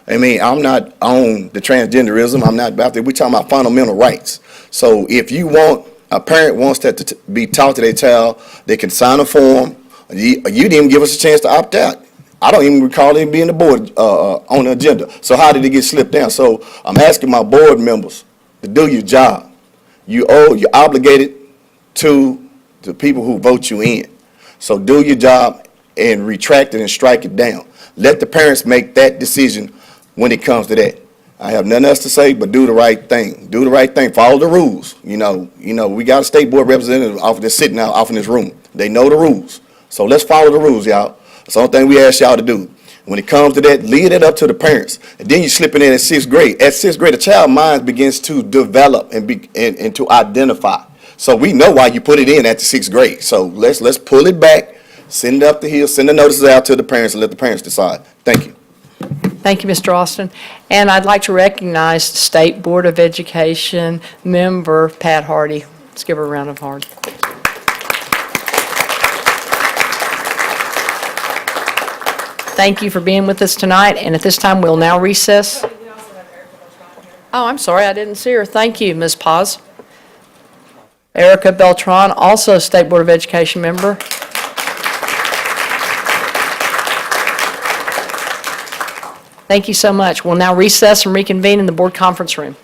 I mean, I'm not on the transgenderism. I'm not about that. We're talking about fundamental rights. So if you want, a parent wants that to be taught to their child, they can sign a form. You didn't even give us a chance to opt out. I don't even recall it being the board on the agenda. So how did it get slipped down? So I'm asking my board members to do your job. You're obligated to the people who vote you in. So do your job and retract it and strike it down. Let the parents make that decision when it comes to that. I have nothing else to say but do the right thing. Do the right thing. Follow the rules. You know, we got a state board representative that's sitting out off in this room. They know the rules. So let's follow the rules, y'all. That's the only thing we ask y'all to do. When it comes to that, leave it up to the parents. And then you slip in at 6th grade. At 6th grade, a child's mind begins to develop and to identify. So we know why you put it in at the 6th grade. So let's pull it back, send it up the hill, send the notices out to the parents and let the parents decide. Thank you. Thank you, Mr. Austin. And I'd like to recognize the State Board of Education member, Pat Hardy. Let's give her a round of applause. Thank you for being with us tonight, and at this time, we'll now recess. Oh, I'm sorry, I didn't see her. Thank you, Ms. Paz. Erica Beltran, also State Board of Education member. Thank you so much. We'll now recess and reconvene in the board conference room.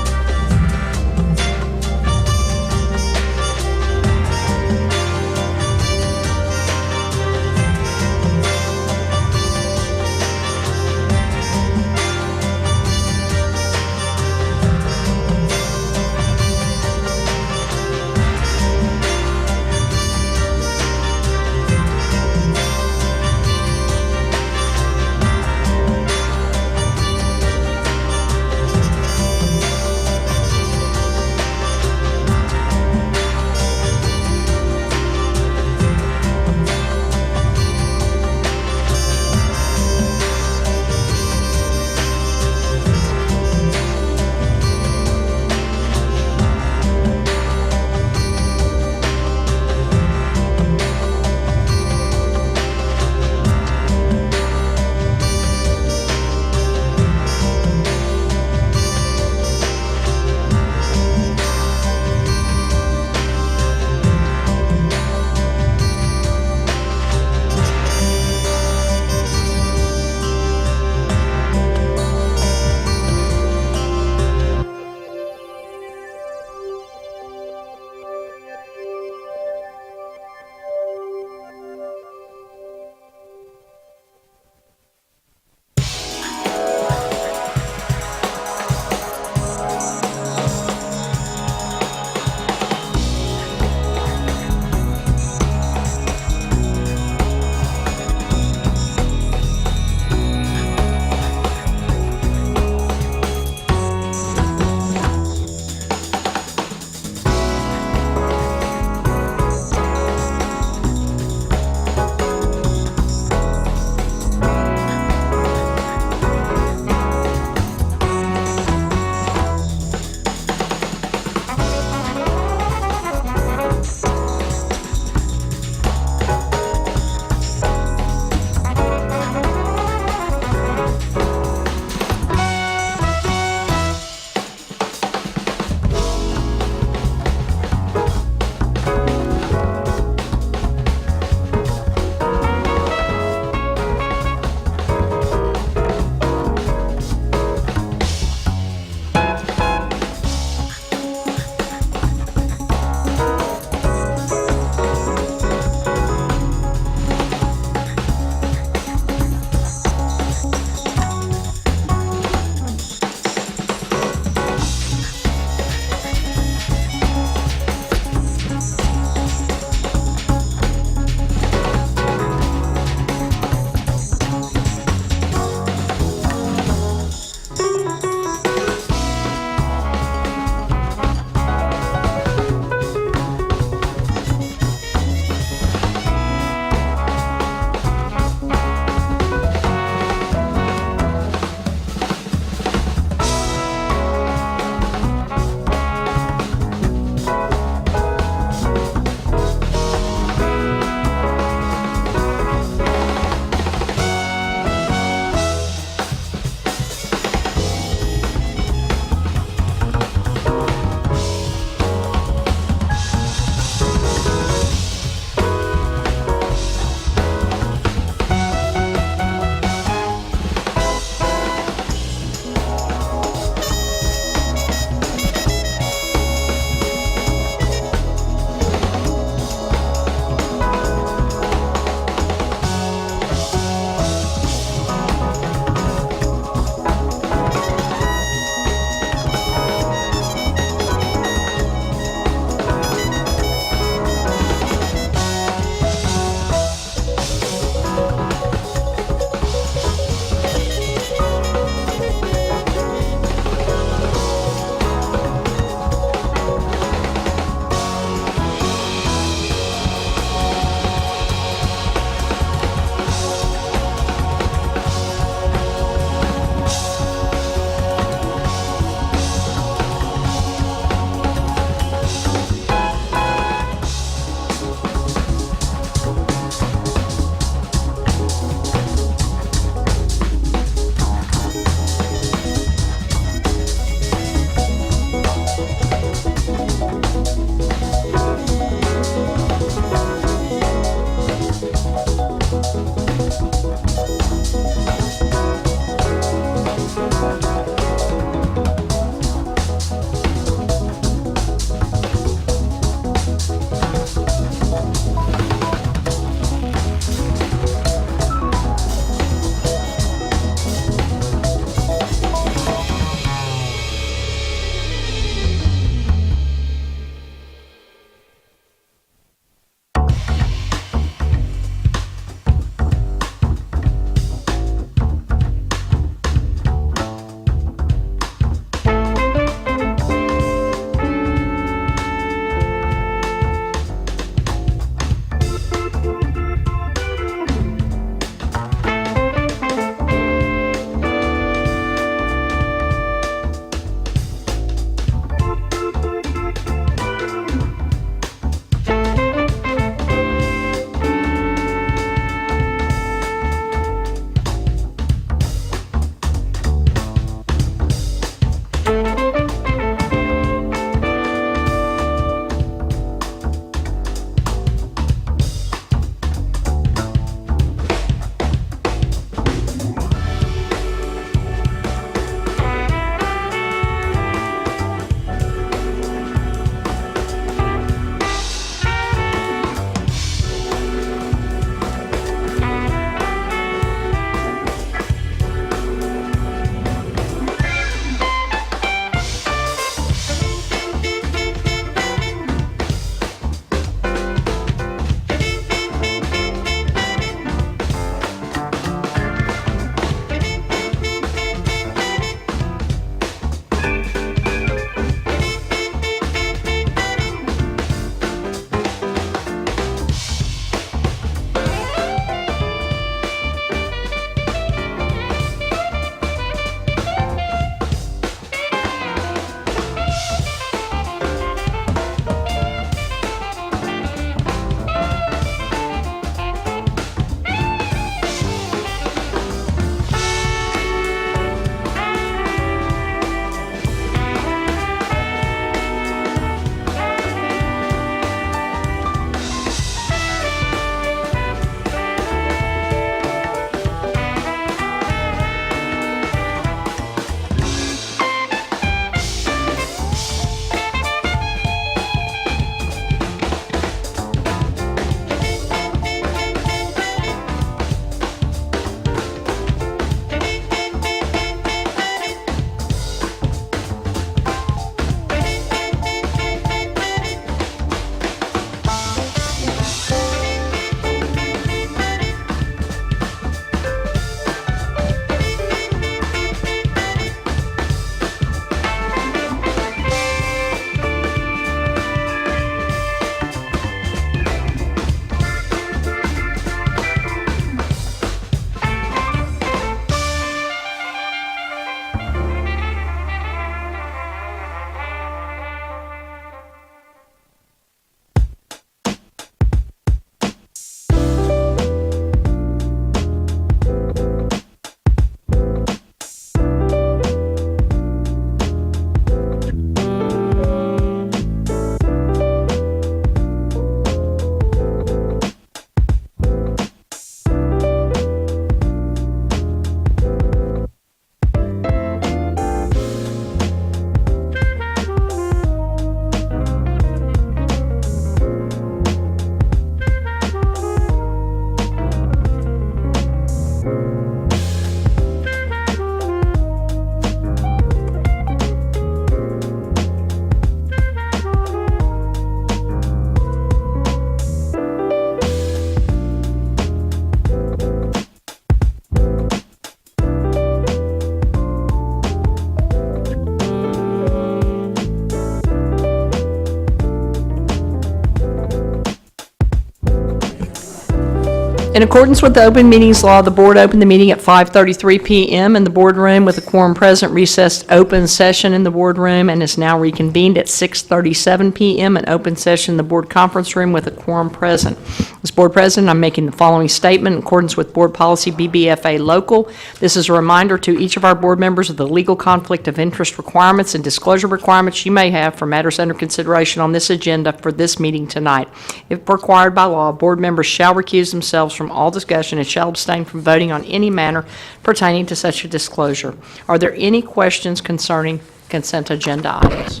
In accordance with the open meetings law, the board opened the meeting at 5:33 PM in the boardroom with a quorum present, recessed open session in the boardroom, and is now reconvened at 6:37 PM in open session in the board conference room with a quorum present. As board president, I'm making the following statement in accordance with board policy BBFA local. This is a reminder to each of our board members of the legal conflict of interest requirements and disclosure requirements you may have for matters under consideration on this agenda for this meeting tonight. If required by law, board members shall recuse themselves from all discussion and shall abstain from voting on any matter pertaining to such a disclosure. Are there any questions concerning consent agenda items?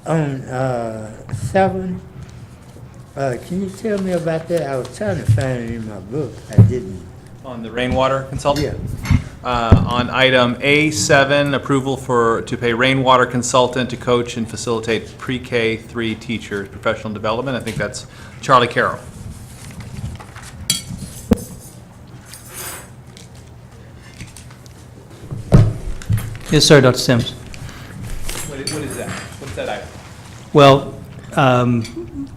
On 7, can you tell me about that? I was trying to find it in my book. I didn't. On the rainwater consultant? Yeah. On item A7, approval to pay rainwater consultant to coach and facilitate pre-K 3 teachers professional development. I think that's Charlie Carroll. Yes, sir, Dr. Sims. What is that? What's that item? Well,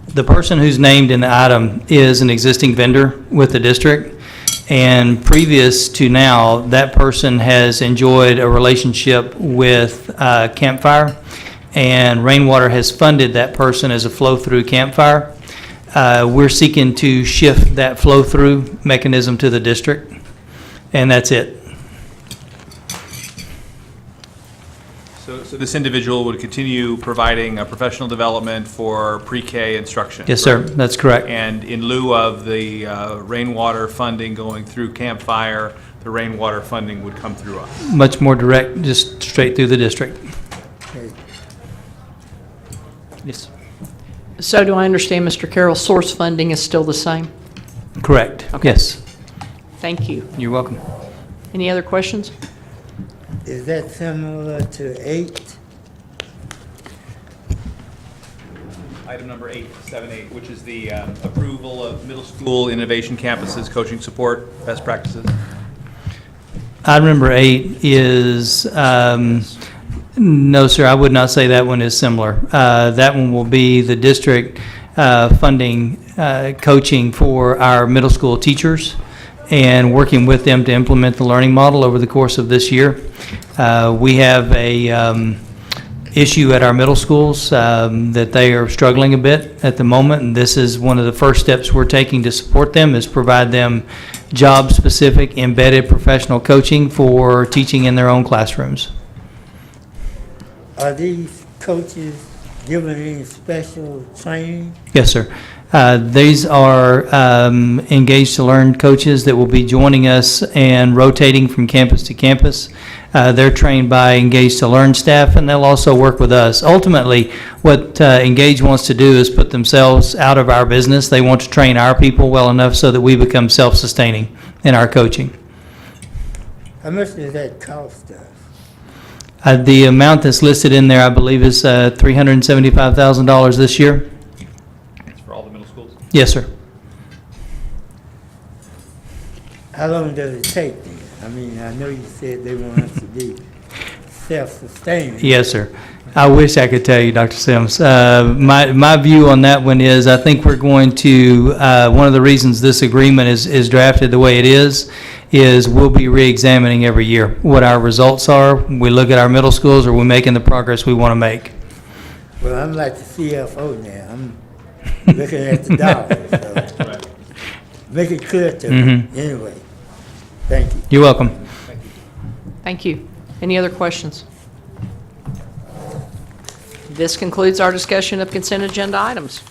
the person who's named in the item is an existing vendor with the district, and previous to now, that person has enjoyed a relationship with Campfire, and Rainwater has funded that person as a flow-through Campfire. We're seeking to shift that flow-through mechanism to the district, and that's it. So this individual would continue providing professional development for pre-K instruction? Yes, sir, that's correct. And in lieu of the rainwater funding going through Campfire, the rainwater funding would come through us? Much more direct, just straight through the district. Yes. So do I understand, Mr. Carroll, source funding is still the same? Correct, Okay. yes. Thank you. You're welcome. Any other questions? Is that similar to 8? Item number 8, 7-8, which is the approval of middle school innovation campuses, coaching support, best practices. Item number 8 is, no, sir, I would not say that one is similar. That one will be the district funding coaching for our middle school teachers and working with them to implement the learning model over the course of this year. We have a issue at our middle schools that they are struggling a bit at the moment, and this is one of the first steps we're taking to support them, is provide them job-specific, embedded professional coaching for teaching in their own classrooms. Are these coaches given any special training? Yes, sir. These are engaged to learn coaches that will be joining us and rotating from campus to campus. They're trained by Engaged to Learn staff, and they'll also work with us. Ultimately, what Engage wants to do is put themselves out of our business. They want to train our people well enough so that we become self-sustaining in our coaching. How much does that cost us? The amount that's listed in there, I believe, is $375,000 this year. For all the middle schools? Yes, sir. How long does it take then? I mean, I know you said they want us to be self-sustaining. Yes, sir. I wish I could tell you, Dr. Sims. My view on that one is I think we're going to, one of the reasons this agreement is drafted the way it is we'll be re-examining every year what our results are. We look at our middle schools, are we making the progress we want to make? Well, I'm like the CFO now. I'm looking at the dollars. So make it clear to me. Anyway, thank you. You're welcome. Thank you. Any other questions? This concludes our discussion of consent agenda items.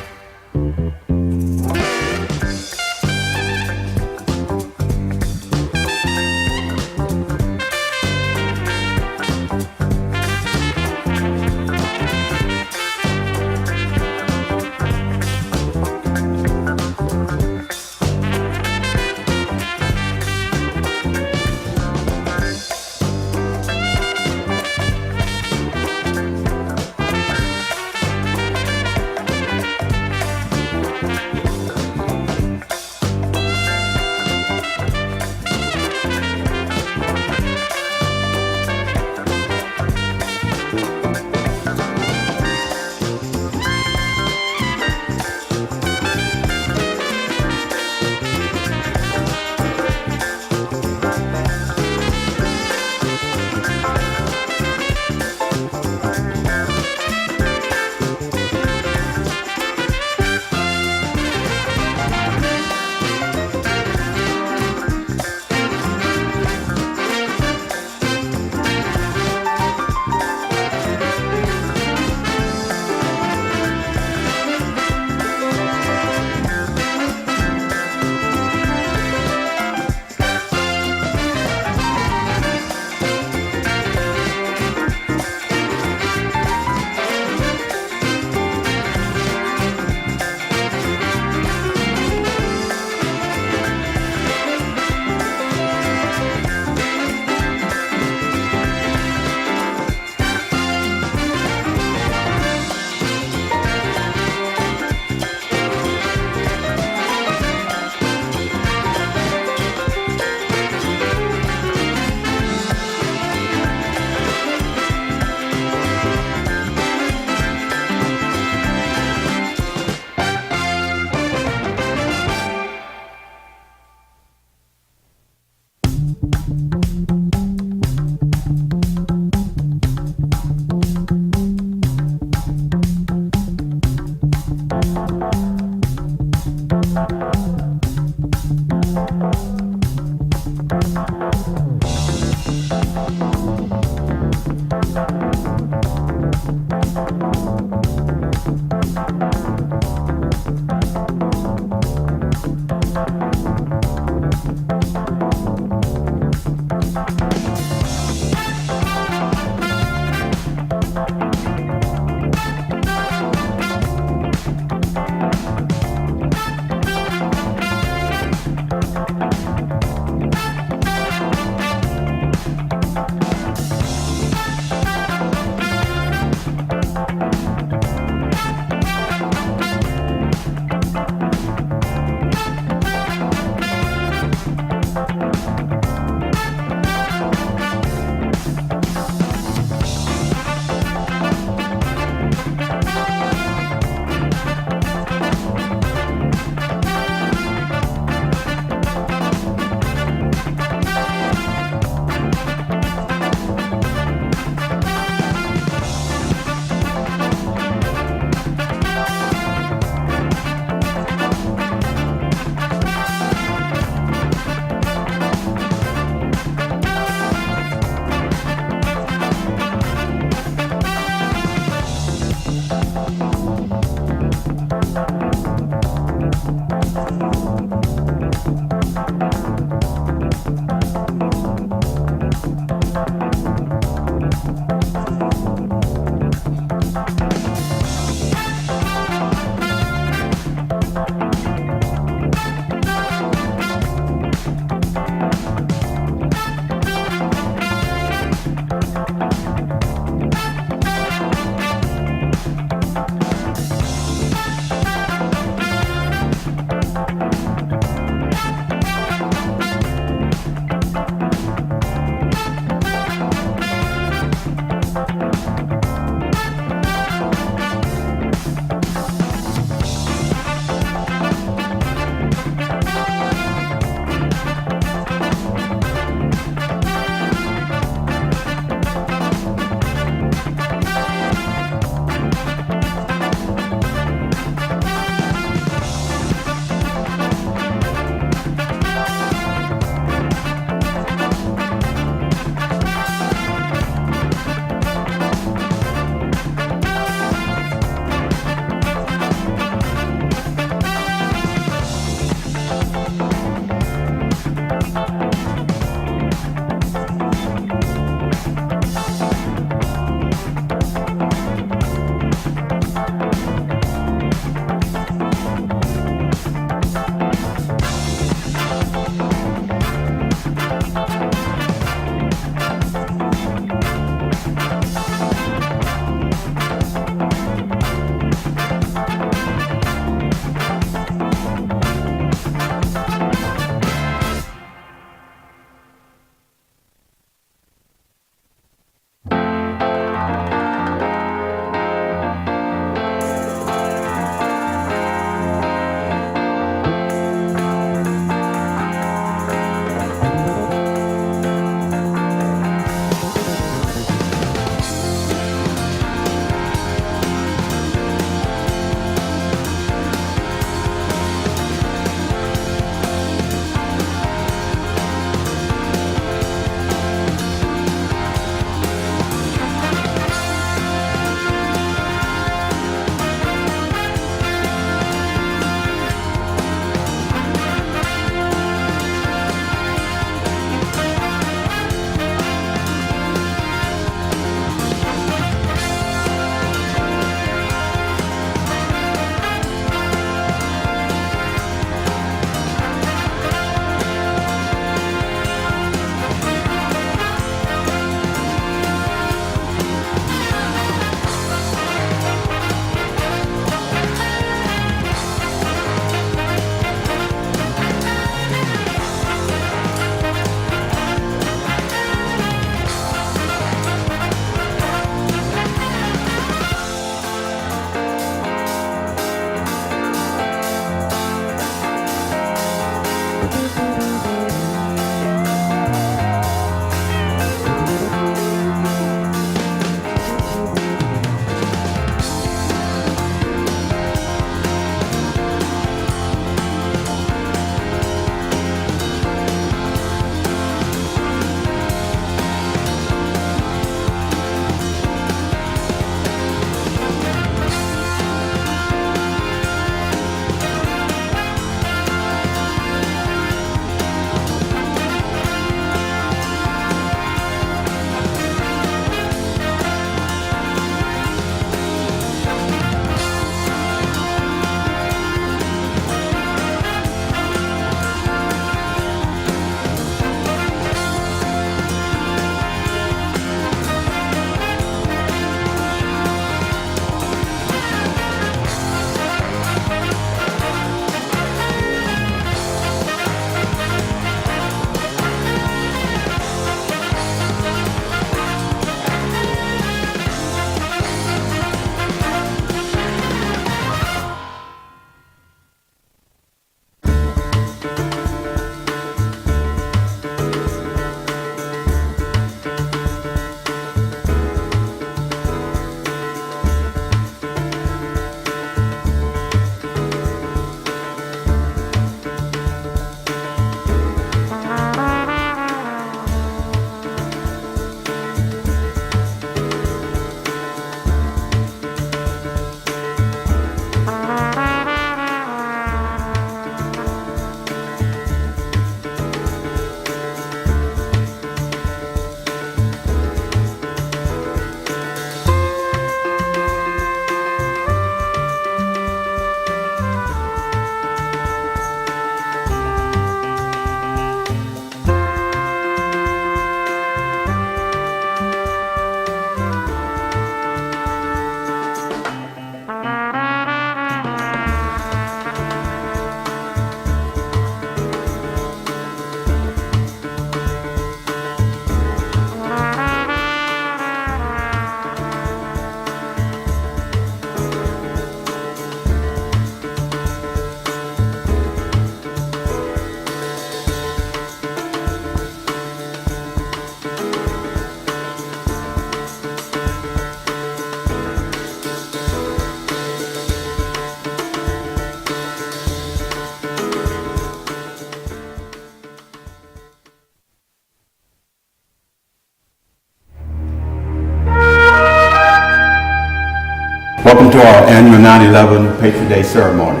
Welcome to our annual 9/11 Patriot Day ceremony.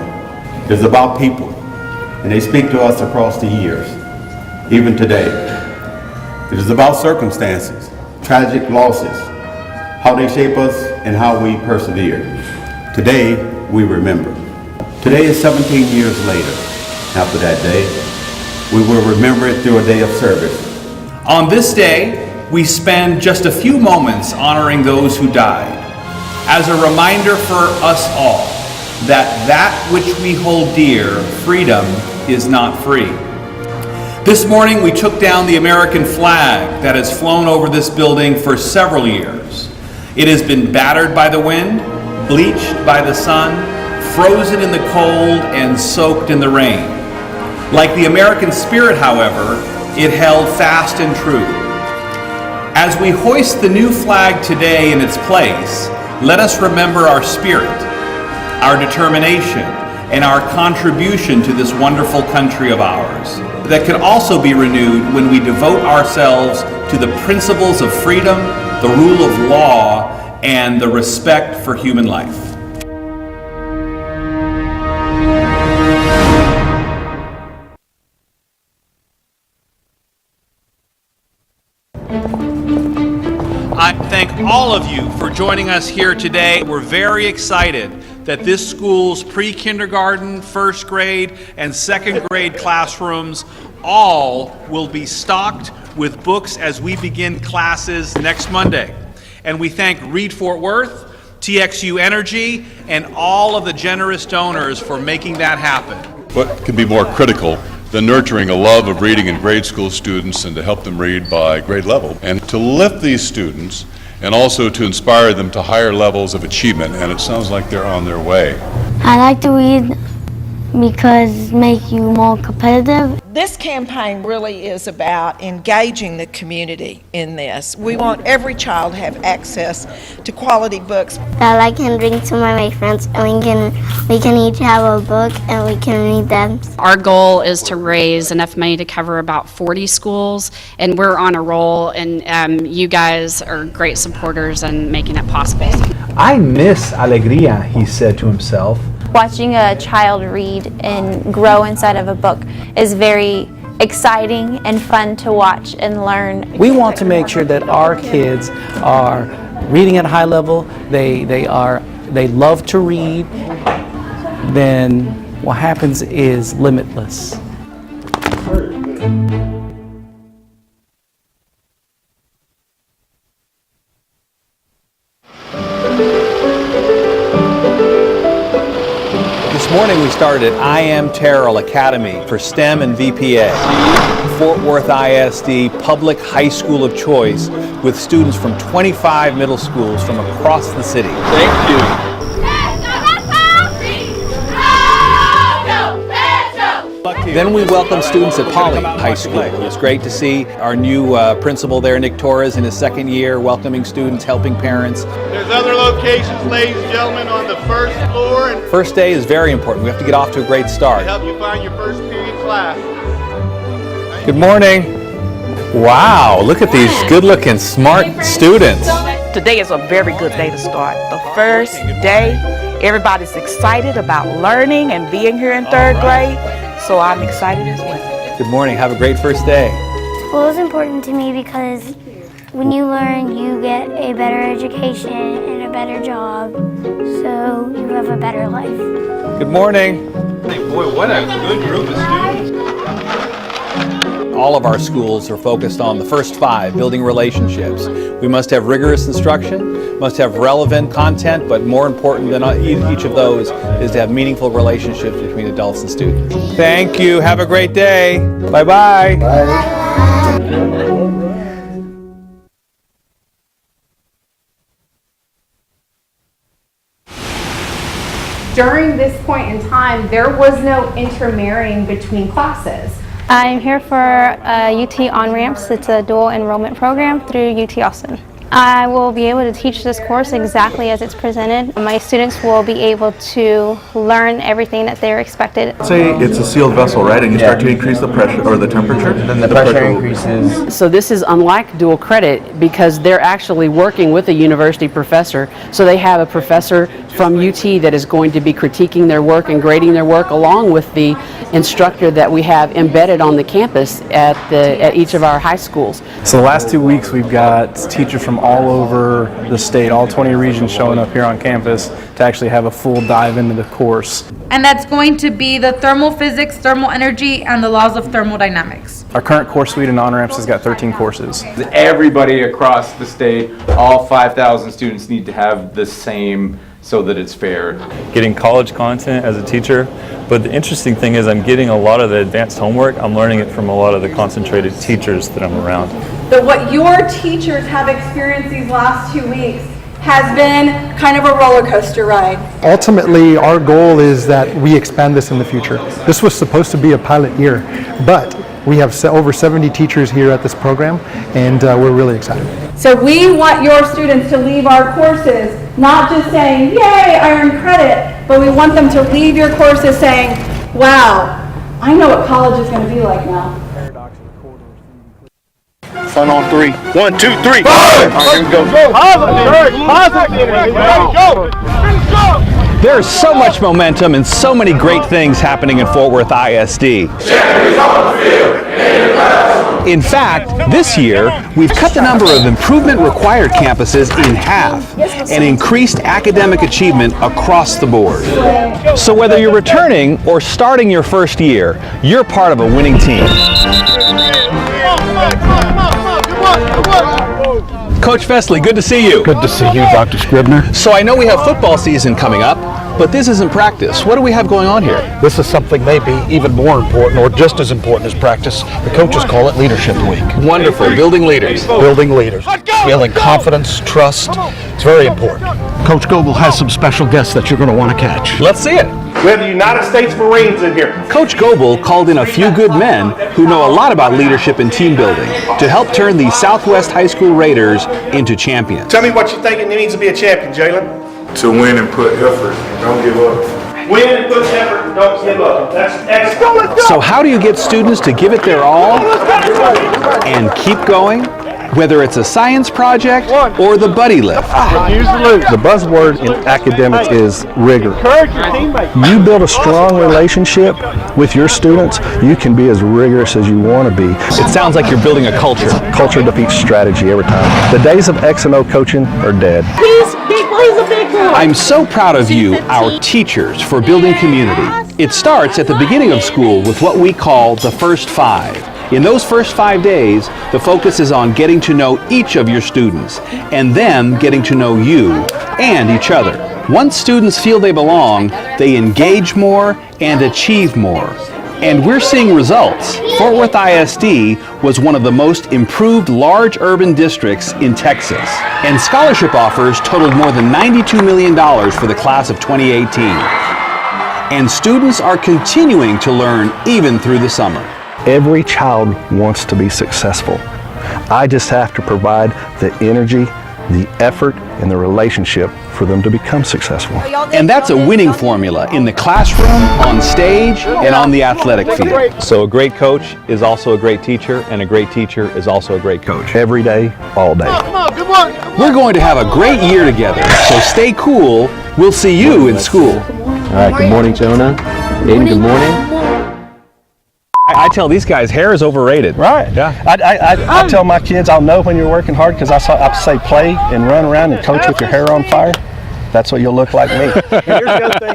It's about people, and they speak to us across the years, even today. It is about circumstances, tragic losses, how they shape us, and how we persevere. Today, we remember. Today is 17 years later. After that day, we will remember it through a day of service. On this day, we spend just a few moments honoring those who died, as a reminder for us all that which we hold dear, freedom, is not free. This morning, we took down the American flag that has flown over this building for several years. It has been battered by the wind, bleached by the sun, frozen in the cold, and soaked in the rain. Like the American spirit, however, it held fast and true. As we hoist the new flag today in its place, let us remember our spirit, our determination, and our contribution to this wonderful country of ours, that can also be renewed when we devote ourselves to the principles of freedom, the rule of law, and the respect for human life. I thank all of you for joining us here today. We're very excited that this school's pre-kindergarten, first grade, and second grade classrooms all will be stocked with books as we begin classes next Monday. And we thank Read Fort Worth, TXU Energy, and all of the generous donors for making that happen. What could be more critical than nurturing a love of reading in grade school students and to help them read by grade level, and to lift these students and also to inspire them to higher levels of achievement, and it sounds like they're on their way. I like to read because it makes you more competitive. This campaign really is about engaging the community in this. We want every child to have access to quality books. That I can bring to my friends, and we can each have a book and we can read them. Our goal is to raise enough money to cover about 40 schools, and we're on a roll, and you guys are great supporters in making it possible. I miss alegría, he said to himself. Watching a child read and grow inside of a book is very exciting and fun to watch and learn. We want to make sure that our kids are reading at a high level, they love to read, then what happens is limitless. This morning we started at I Am Terrell Academy for STEM and VPA, Fort Worth ISD public high school of choice with students from 25 middle schools from across the city. Thank you. Then we welcome students at Poly High School. It's great to see our new principal there, Nick Torres, in his second year, welcoming students, helping parents. There's other locations, ladies and gentlemen, on the first floor. And First day is very important. We have to get off to a great start. to help you find your first period class. Good morning. Wow, look at these good-looking, smart students. Today is a very good day to start. The first day, everybody's excited about learning and being here in third grade, so I'm excited as well. Good morning. Have a great first day. School is important to me because when you learn, you get a better education and a better job, so you have a better life. Good morning. Boy, what a good group of students. All of our schools are focused on the first five, building relationships. We must have rigorous instruction, must have relevant content, but more important than each of those is to have meaningful relationships between adults and students. Thank you. Have a great day. Bye-bye. Bye. During this point in time, there was no intermarrying between classes. I'm here for UT On-Ramps. It's a dual enrollment program through UT Austin. I will be able to teach this course exactly as it's presented. My students will be able to learn everything that they're expected. Say it's a sealed vessel, right? And you start to increase the pressure or the temperature? Then the pressure increases. So this is unlike dual credit because they're actually working with a university professor. So they have a professor from UT that is going to be critiquing their work and grading their work along with the instructor that we have embedded on the campus at each of our high schools. So the last 2 weeks we've got teachers from all over the state, all 20 regions showing up here on campus to actually have a full dive into the course. And that's going to be the thermal physics, thermal energy, and the laws of thermodynamics. Our current course suite in On-Ramps has got 13 courses. Everybody across the state, all 5,000 students need to have the same so that it's fair. Getting college content as a teacher, but the interesting thing is I'm getting a lot of the advanced homework. I'm learning it from a lot of the concentrated teachers that I'm around. But what your teachers have experienced these last 2 weeks has been kind of a roller coaster ride. Ultimately, our goal is that we expand this in the future. This was supposed to be a pilot year, but we have over 70 teachers here at this program, and we're really excited. So we want your students to leave our courses not just saying, yay, I earned credit, but we want them to leave your courses saying, wow, I know what college is going to be like now. Fun on 3. 1, 2, 3. All right, here we go. There's so much momentum and so many great things happening in Fort Worth ISD. In fact, this year, we've cut the number of improvement required campuses in half and increased academic achievement across the board. So whether you're returning or starting your first year, you're part of a winning team. Coach Fesley, good to see you. Good to see you, Dr. Scribner. So I know we have football season coming up, but this isn't practice. What do we have going on here? This is something maybe even more important or just as important as practice. The coaches call it Leadership Week. Wonderful. Building leaders. Building leaders. Building confidence, trust. It's very important. Coach Goebel has some special guests that you're going to want to catch. Let's see it. We have the United States Marines in here. Coach Goebel called in a few good men who know a lot about leadership and team building to help turn the Southwest High School Raiders into champions. Tell me what you think it means to be a champion, Jalen. To win and put effort and don't give up. Win and put effort and don't give up. That's excellent. So how do you get students to give it their all and keep going? Whether it's a science project or the buddy lift. The buzzword in academics is rigor. You build a strong relationship with your students, you can be as rigorous as you want to be. It sounds like you're building a culture. Culture defeats strategy every time. The days of X and O coaching are dead. I'm so proud of you, our teachers, for building community. It starts at the beginning of school with what we call the first 5. In those first 5 days, the focus is on getting to know each of your students and them getting to know you and each other. Once students feel they belong, they engage more and achieve more. And we're seeing results. Fort Worth ISD was one of the most improved large urban districts in Texas. And scholarship offers totaled more than $92 million for the class of 2018. And students are continuing to learn even through the summer. Every child wants to be successful. I just have to provide the energy, the effort, and the relationship for them to become successful. And that's a winning formula in the classroom, on stage, and on the athletic field. So a great coach is also a great teacher, and a great teacher is also a great coach. Every day, all day. We're going to have a great year together, so stay cool. We'll see you in school. All right, good morning, Jonah. Aiden, good morning. I tell these guys, hair is overrated. Right. Yeah. I tell my kids, I'll know when you're working hard because I say play and run around and coach with your hair on fire. That's what you'll look like me. Here's the other thing.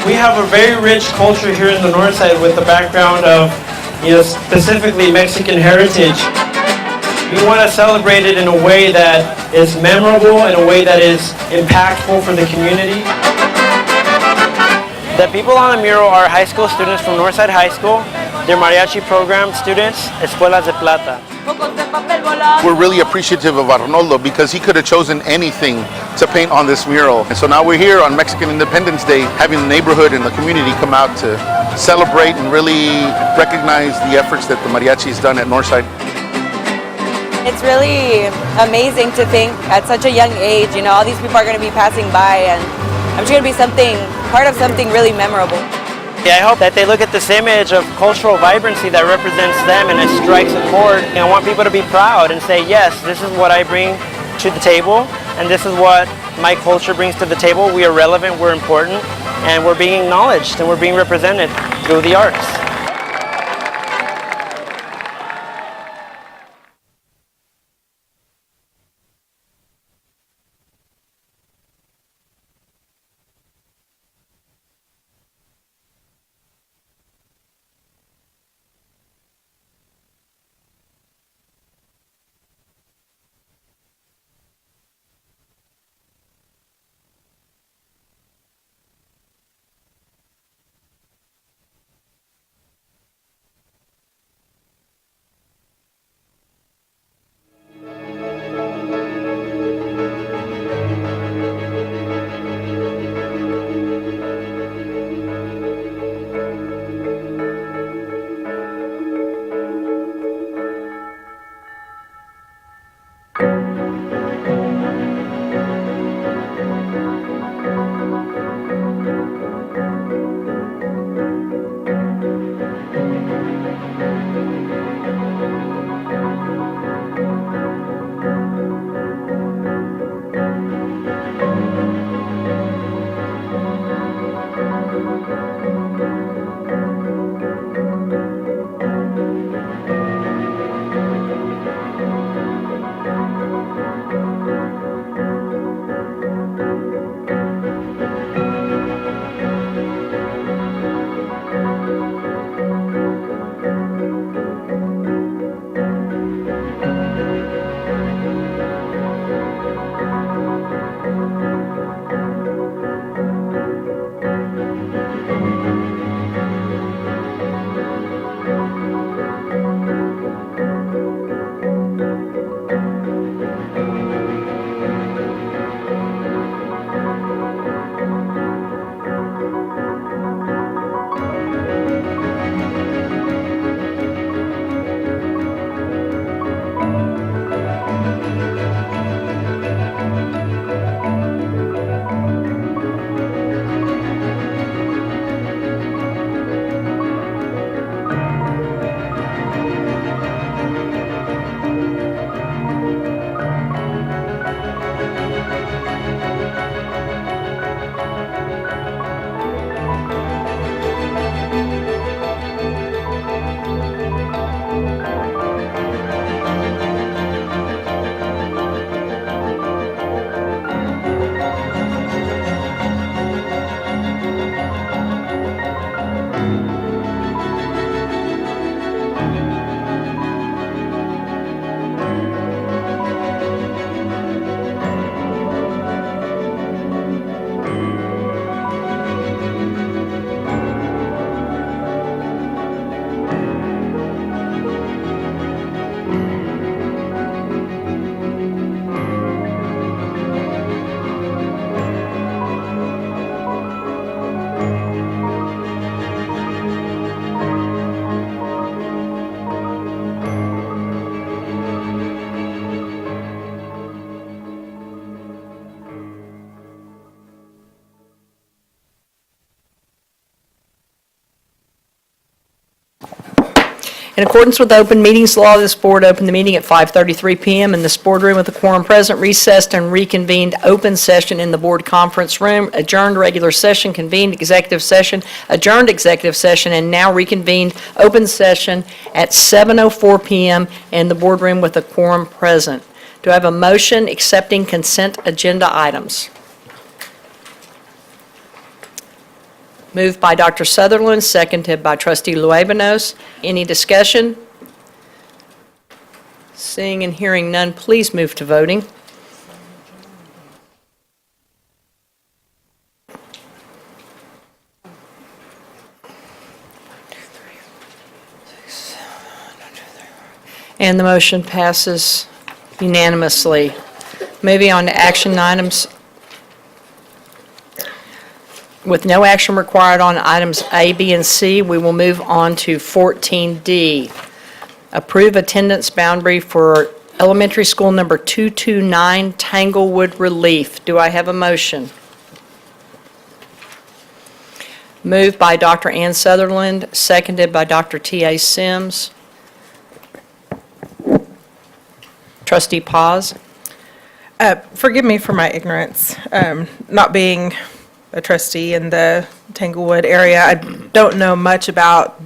We have a very rich culture here in the North Side with the background of, specifically Mexican heritage. We want to celebrate it in a way that is memorable, in a way that is impactful for the community. The people on the mural are high school students from Northside High School. their mariachi program students, Escuelas de Plata. We're really appreciative of Arnoldo because he could have chosen anything to paint on this mural. And so now we're here on Mexican Independence Day having the neighborhood and the community come out to celebrate and really recognize the efforts that the mariachi's done at Northside. It's really amazing to think at such a young age, you know, all these people are going to be passing by, and I'm sure going to be part of something really memorable. Yeah, I hope that they look at this image of cultural vibrancy that represents them and it strikes a chord. And I want people to be proud and say, yes, this is what I bring to the table, and this is what my culture brings to the table. We are relevant, we're important, and we're being acknowledged and we're being represented through the arts. In accordance with the open meetings law, this board opened the meeting at 5:33 p.m. in this boardroom with the quorum present, recessed and reconvened open session in the board conference room, adjourned regular session, convened executive session, adjourned executive session, and now reconvened open session at 7:04 p.m. in the boardroom with the quorum present. Do I have a motion accepting consent agenda items? Moved by Dr. Sutherland, seconded by Trustee Luebanos. Any discussion? Seeing and hearing none, please move to voting. And the motion passes unanimously. Moving on to action items. With no action required on items A, B, and C, we will move on to 14D. Approve attendance boundary for elementary school number 229, Tanglewood Relief. Do I have a motion? Moved by Dr. Ann Sutherland, seconded by Dr. T.A. Sims. Trustee Paz. Forgive me for my ignorance, not being a trustee in the Tanglewood area. I don't know much about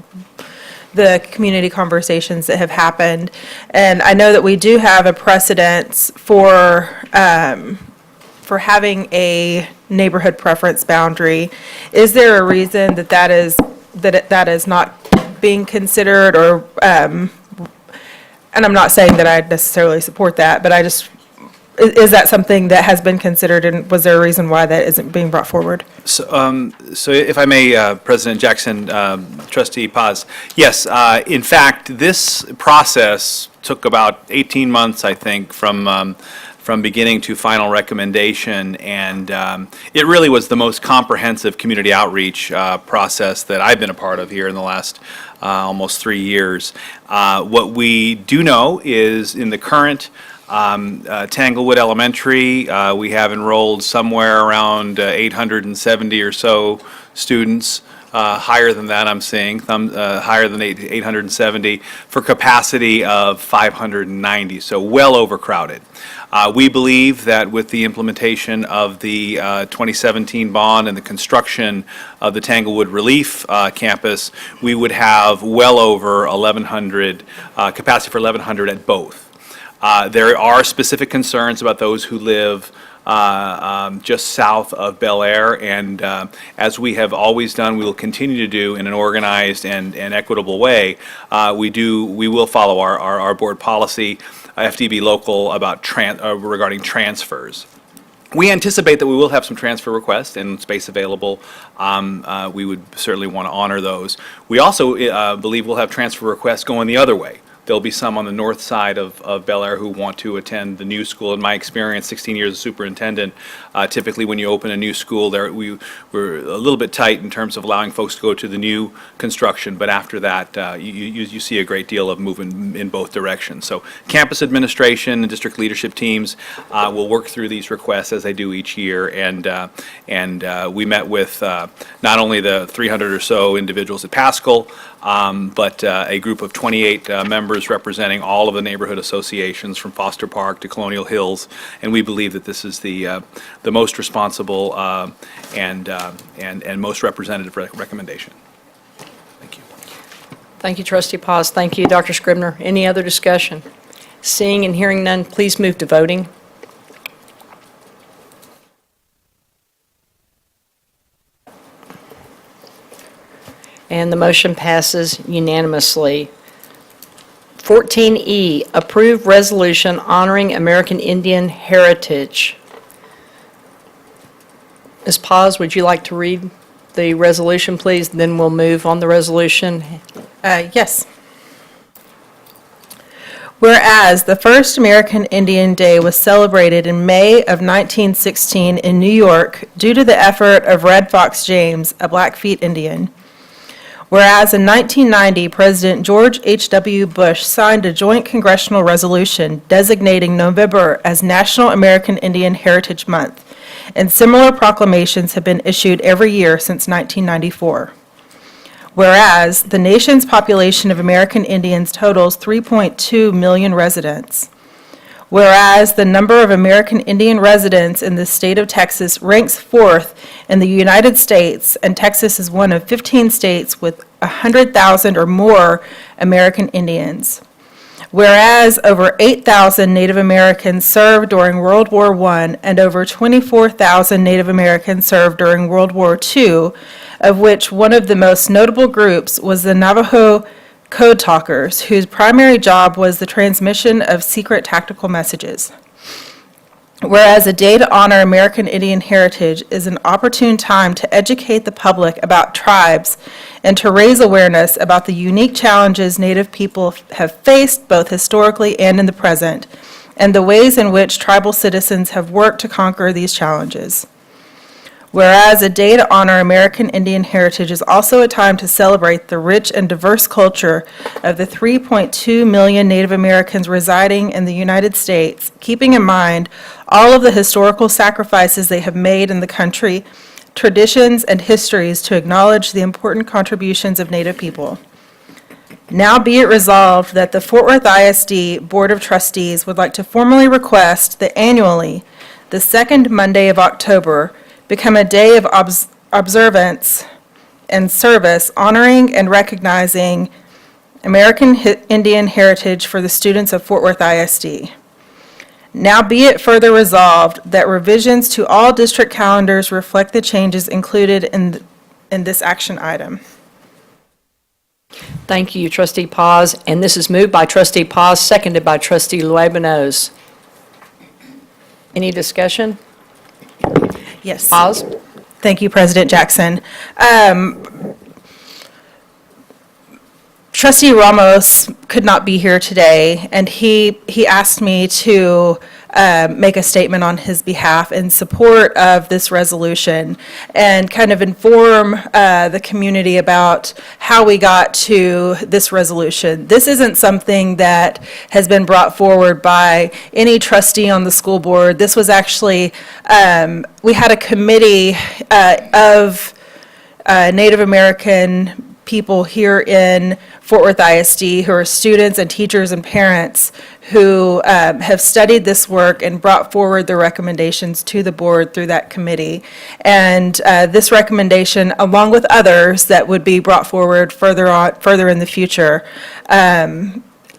the community conversations that have happened, and I know that we do have a precedence for having a neighborhood preference boundary. Is there a reason that that is not being considered, or and I'm not saying that I necessarily support that, but is that something that has been considered, and was there a reason why that isn't being brought forward? So if I may, President Jackson, Trustee Paz, yes, in fact, this process took about 18 months, I think, from beginning to final recommendation, and it really was the most comprehensive community outreach process that I've been a part of here in the last almost 3 years. What we do know is in the current Tanglewood Elementary, we have enrolled somewhere around 870 or so students, higher than that I'm seeing, higher than 870, for capacity of 590, so well overcrowded. We believe that with the implementation of the 2017 bond and the construction of the Tanglewood Relief campus, we would have well over 1,100, capacity for 1,100 at both. There are specific concerns about those who live just south of Bel Air, and as we have always done, we will continue to do in an organized and equitable way. We will follow our board policy, FDB local, about regarding transfers. We anticipate that we will have some transfer requests and space available. We would certainly want to honor those. We also believe we'll have transfer requests going the other way. There'll be some on the north side of Bel Air who want to attend the new school. In my experience, 16 years as superintendent, typically when you open a new school, we're a little bit tight in terms of allowing folks to go to the new construction, but after that, you see a great deal of movement in both directions. So campus administration and district leadership teams will work through these requests as they do each year, and we met with not only the 300 or so individuals at Pascal, but a group of 28 members representing all of the neighborhood associations from Foster Park to Colonial Hills, and we believe that this is the most responsible and most representative recommendation. Thank you. Thank you, Trustee Paz. Thank you, Dr. Scribner. Any other discussion? Seeing and hearing none, please move to voting. And the motion passes unanimously. 14E, approve resolution honoring American Indian heritage. Ms. Paz, would you like to read the resolution, please? Then we'll move on the resolution. Yes. Whereas the first American Indian Day was celebrated in May of 1916 in New York due to the effort of Red Fox James, a Blackfeet Indian. Whereas in 1990, President George H.W. Bush signed a joint congressional resolution designating November as National American Indian Heritage Month, and similar proclamations have been issued every year since 1994. Whereas the nation's population of American Indians totals 3.2 million residents. Whereas the number of American Indian residents in the state of Texas ranks 4th in the United States, and Texas is one of 15 states with 100,000 or more American Indians. Whereas over 8,000 Native Americans served during World War I and over 24,000 Native Americans served during World War II, of which one of the most notable groups was the Navajo Code Talkers, whose primary job was the transmission of secret tactical messages. Whereas a day to honor American Indian heritage is an opportune time to educate the public about tribes and to raise awareness about the unique challenges Native people have faced both historically and in the present, and the ways in which tribal citizens have worked to conquer these challenges. Whereas a day to honor American Indian heritage is also a time to celebrate the rich and diverse culture of the 3.2 million Native Americans residing in the United States, keeping in mind all of the historical sacrifices they have made in the country, traditions, and histories to acknowledge the important contributions of Native people. Now be it resolved that the Fort Worth ISD Board of Trustees would like to formally request that annually, the second Monday of October, become a day of observance and service honoring and recognizing American Indian heritage for the students of Fort Worth ISD. Now be it further resolved that revisions to all district calendars reflect the changes included in this action item. Thank you, Trustee Paz. And this is moved by Trustee Paz, seconded by Trustee Luébanos. Any discussion? Yes. Paz? Thank you, President Jackson. Trustee Ramos could not be here today, and he asked me to make a statement on his behalf in support of this resolution and kind of inform the community about how we got to this resolution. This isn't something that has been brought forward by any trustee on the school board. This was actually, we had a committee of Native American people here in Fort Worth ISD who are students and teachers and parents who have studied this work and brought forward the recommendations to the board through that committee. And this recommendation, along with others that would be brought forward further in the future,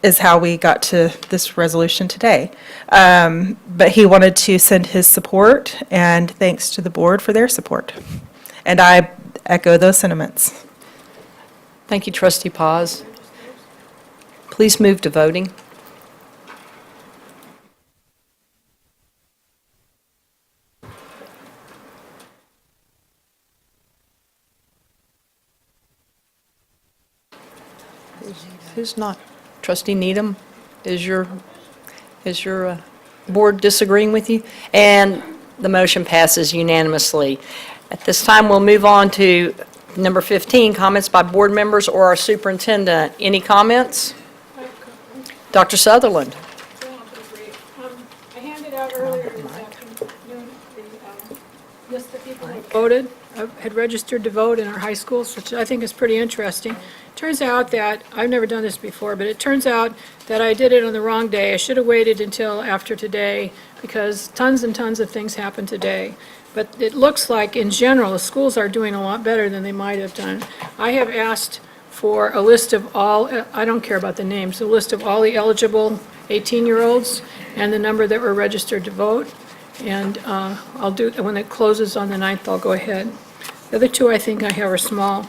is how we got to this resolution today. But he wanted to send his support and thanks to the board for their support. And I echo those sentiments. Thank you, Trustee Paz. Please move to voting. Who's not? Trustee Needham, is your board disagreeing with you? And the motion passes unanimously. At this time, we'll move on to number 15, comments by board members or our superintendent. Any comments? Dr. Sutherland. I handed out earlier this afternoon the list of people who voted, had registered to vote in our high schools, which I think is pretty interesting. Turns out that, I've never done this before, but it turns out that I did it on the wrong day. I should have waited until after today because tons and tons of things happened today. But it looks like, in general, the schools are doing a lot better than they might have done. I have asked for a list of all, I don't care about the names, a list of all the eligible 18-year-olds and the number that were registered to vote. And I'll do, when it closes on the 9th, I'll go ahead. The other two I think I have are small.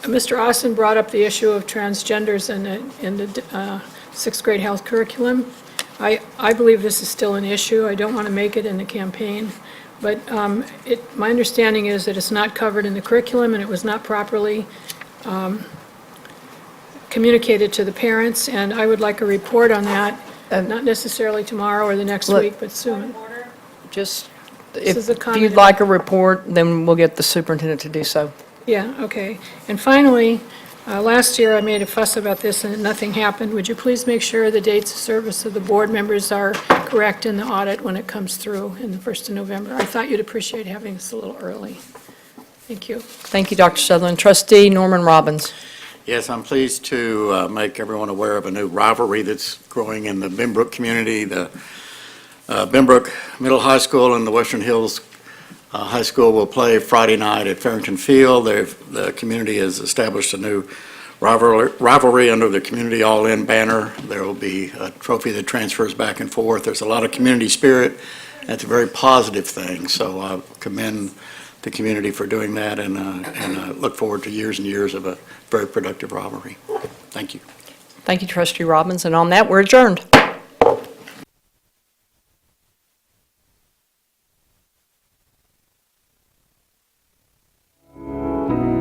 Mr. Austin brought up the issue of transgenders in the sixth grade health curriculum. I believe this is still an issue. I don't want to make it in the campaign. But my understanding is that it's not covered in the curriculum and it was not properly communicated to the parents. And I would like a report on that, not necessarily tomorrow or the next week, but soon. Just, This is a if comment. you'd like a report, then we'll get the superintendent to do so. Yeah, okay. And finally, last year I made a fuss about this and nothing happened. Would you please make sure the dates of service of the board members are correct in the audit when it comes through in the 1st of November? I thought you'd appreciate having this a little early. Thank you. Thank you, Dr. Sutherland. Trustee Norman Robbins. Yes, I'm pleased to make everyone aware of a new rivalry that's growing in the Benbrook community. The Benbrook Middle High School and the Western Hills High School will play Friday night at Farrington Field. The community has established a new rivalry under the Community All-In banner. There will be a trophy that transfers back and forth. There's a lot of community spirit. That's a very positive thing. So I commend the community for doing that and look forward to years and years of a very productive rivalry. Thank you. Thank you, Trustee Robbins. And on that, we're adjourned. you.